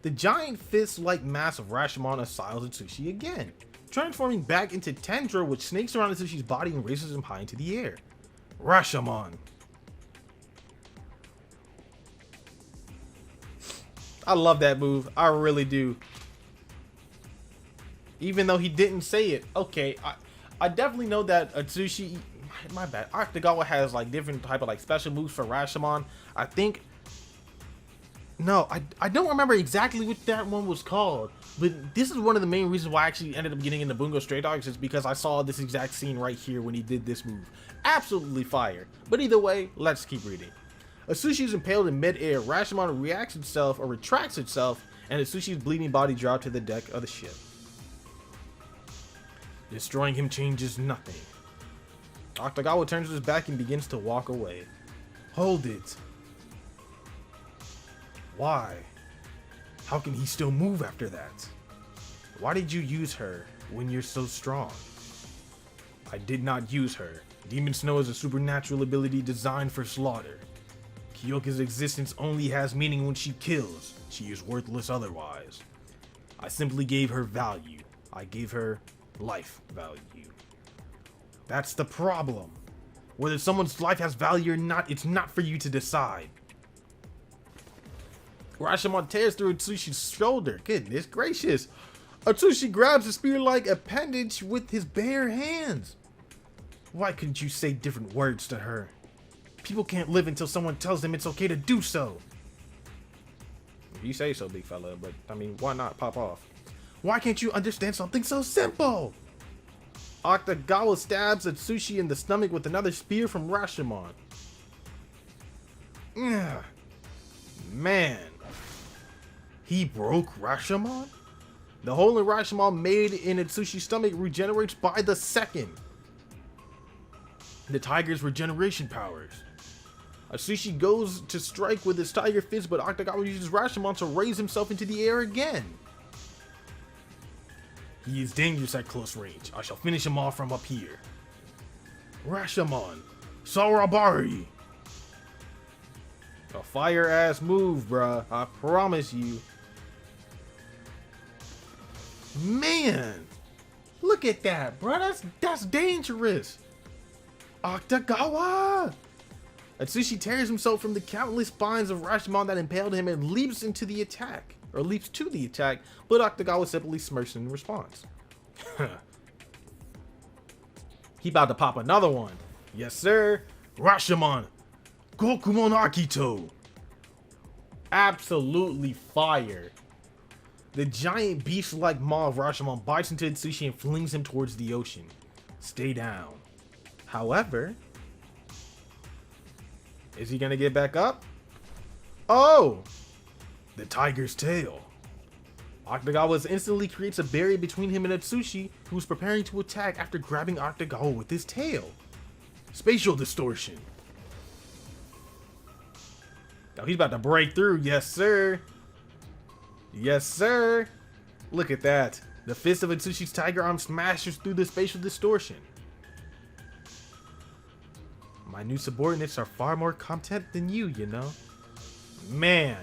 The giant fist-like mass of Rashomon assails Atsushi again, transforming back into Tendra, which snakes around Atsushi's body and raises him high into the air. Rashomon. I love that move. I really do. Even though he didn't say it. Okay, I definitely know that Atsushi, my bad, Atkutagawa has like different type of like special moves for Rashomon. I think, no, I don't remember exactly what that one was called, but this is one of the main reasons why I actually ended up getting into Bungo Stray Dogs, is because I saw this exact scene right here when he did this move. Absolutely fire. But either way, let's keep reading. Atsushi is impaled in mid-air. Rashomon reacts itself, or retracts itself, and Atsushi's bleeding body dropped to the deck of the ship. Destroying him changes nothing. Atkutagawa turns his back and begins to walk away. Hold it. Why? How can he still move after that? Why did you use her when you're so strong? I did not use her. Demon Snow is a supernatural ability designed for slaughter. Kyoka's existence only has meaning when she kills. She is worthless otherwise. I simply gave her value. I gave her life value. That's the problem. Whether someone's life has value or not, it's not for you to decide. Rashomon tears through Atsushi's shoulder. Goodness gracious. Atsushi grabs a spear-like appendage with his bare hands. Why couldn't you say different words to her? People can't live until someone tells them it's okay to do so. If you say so, big fella, but I mean, why not pop off? Why can't you understand something so simple? Atkutagawa stabs Atsushi in the stomach with another spear from Rashomon. Ugh. Man. He broke Rashomon? The hole in Rashomon made in Atsushi's stomach regenerates by the second. The tiger's regeneration powers. Atsushi goes to strike with his tiger fist, but Atkutagawa uses Rashomon to raise himself into the air again. He is dangerous at close range. I shall finish him off from up here. Rashomon, Saurabari. A fire ass move, bruh. I promise you. Man, look at that, bruh. That's dangerous. Atkutagawa. Atsushi tears himself from the countless spines of Rashomon that impaled him and leaps to the attack, but Atkutagawa simply smirks in response. He about to pop another one. Yes, sir. Rashomon, Gokumon Akito. Absolutely fire. The giant beast-like maw of Rashomon bites into Atsushi and flings him towards the ocean. Stay down. However, is he gonna get back up? Oh! The tiger's tail. Atkutagawa instantly creates a barrier between him and Atsushi, who is preparing to attack after grabbing Atkutagawa with his tail. Spatial distortion. Now he's about to break through. Yes, sir. Yes, sir. Look at that. The fist of Atsushi's tiger arm smashes through the spatial distortion. My new subordinates are far more competent than you know. Man.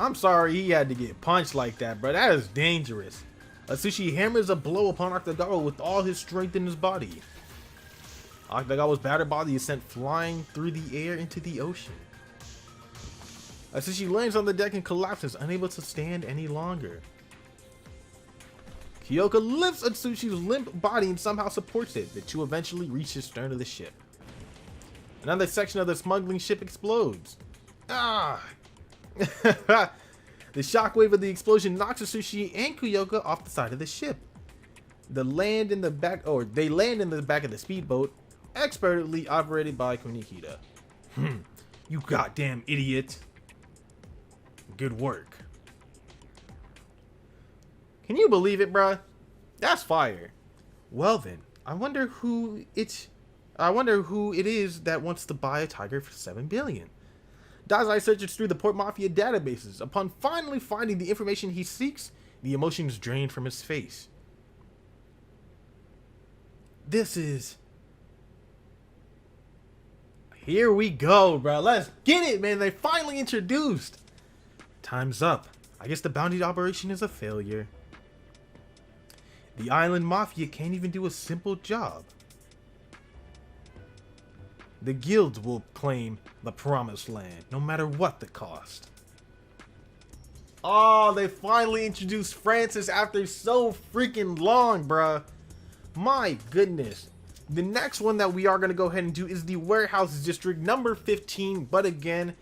I'm sorry he had to get punched like that, bro. That is dangerous. Atsushi hammers a blow upon Atkutagawa with all his strength in his body. Atkutagawa's battered body is sent flying through the air into the ocean. Atsushi lands on the deck and collapses, unable to stand any longer. Kyoka lifts Atsushi's limp body and somehow supports it. The two eventually reach the stern of the ship. Another section of the smuggling ship explodes. Ah! The shockwave of the explosion knocks Atsushi and Kyoka off the side of the ship. They land in the back of the speedboat, expertly operated by Kunihita. You goddamn idiot. Good work. Can you believe it, bruh? That's fire. Well then, I wonder who it is that wants to buy a tiger for 7 billion. Dazai searches through the Port Mafia databases. Upon finally finding the information he seeks, the emotions drain from his face. Here we go, bro. Let's get it, man. They finally introduced. Time's up. I guess the bounty operation is a failure. The island mafia can't even do a simple job. The guilds will claim the promised land, no matter what the cost. Oh, they finally introduced Francis after so freaking long, bruh. My goodness. The next one that we are going to go ahead and do is the Warehouse District number 15. But again,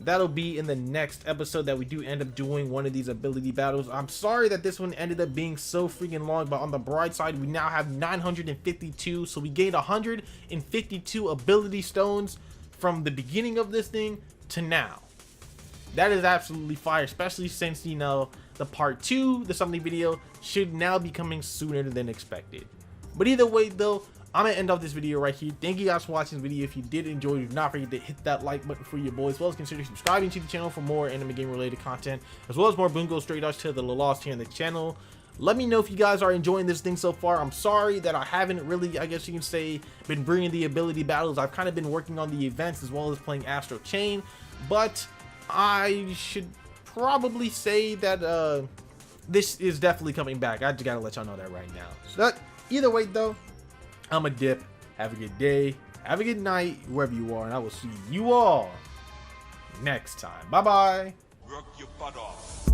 that'll be in the next episode that we do end up doing one of these ability battles. I'm sorry that this one ended up being so freaking long, but on the bright side, we now have 952. So we gained 152 ability stones from the beginning of this thing to now. That is absolutely fire, especially since, you know, the part 2, the something video, should now be coming sooner than expected. But either way, though, I'm gonna end off this video right here. Thank you guys for watching this video. If you did enjoy, do not forget to hit that like button for your boys, as well as consider subscribing to the channel for more anime game related content, as well as more Bungo Stray Dogs to the Lost here on the channel. Let me know if you guys are enjoying this thing so far. I'm sorry that I haven't really, I guess you can say, been bringing the ability battles. I've kind of been working on the events as well as playing Astro Chain, but I should probably say that this is definitely coming back. I just gotta let y'all know that right now. So either way, though, I'm a dip. Have a good day. Have a good night, wherever you are, and I will see you all next time. Bye bye. Work your butt off.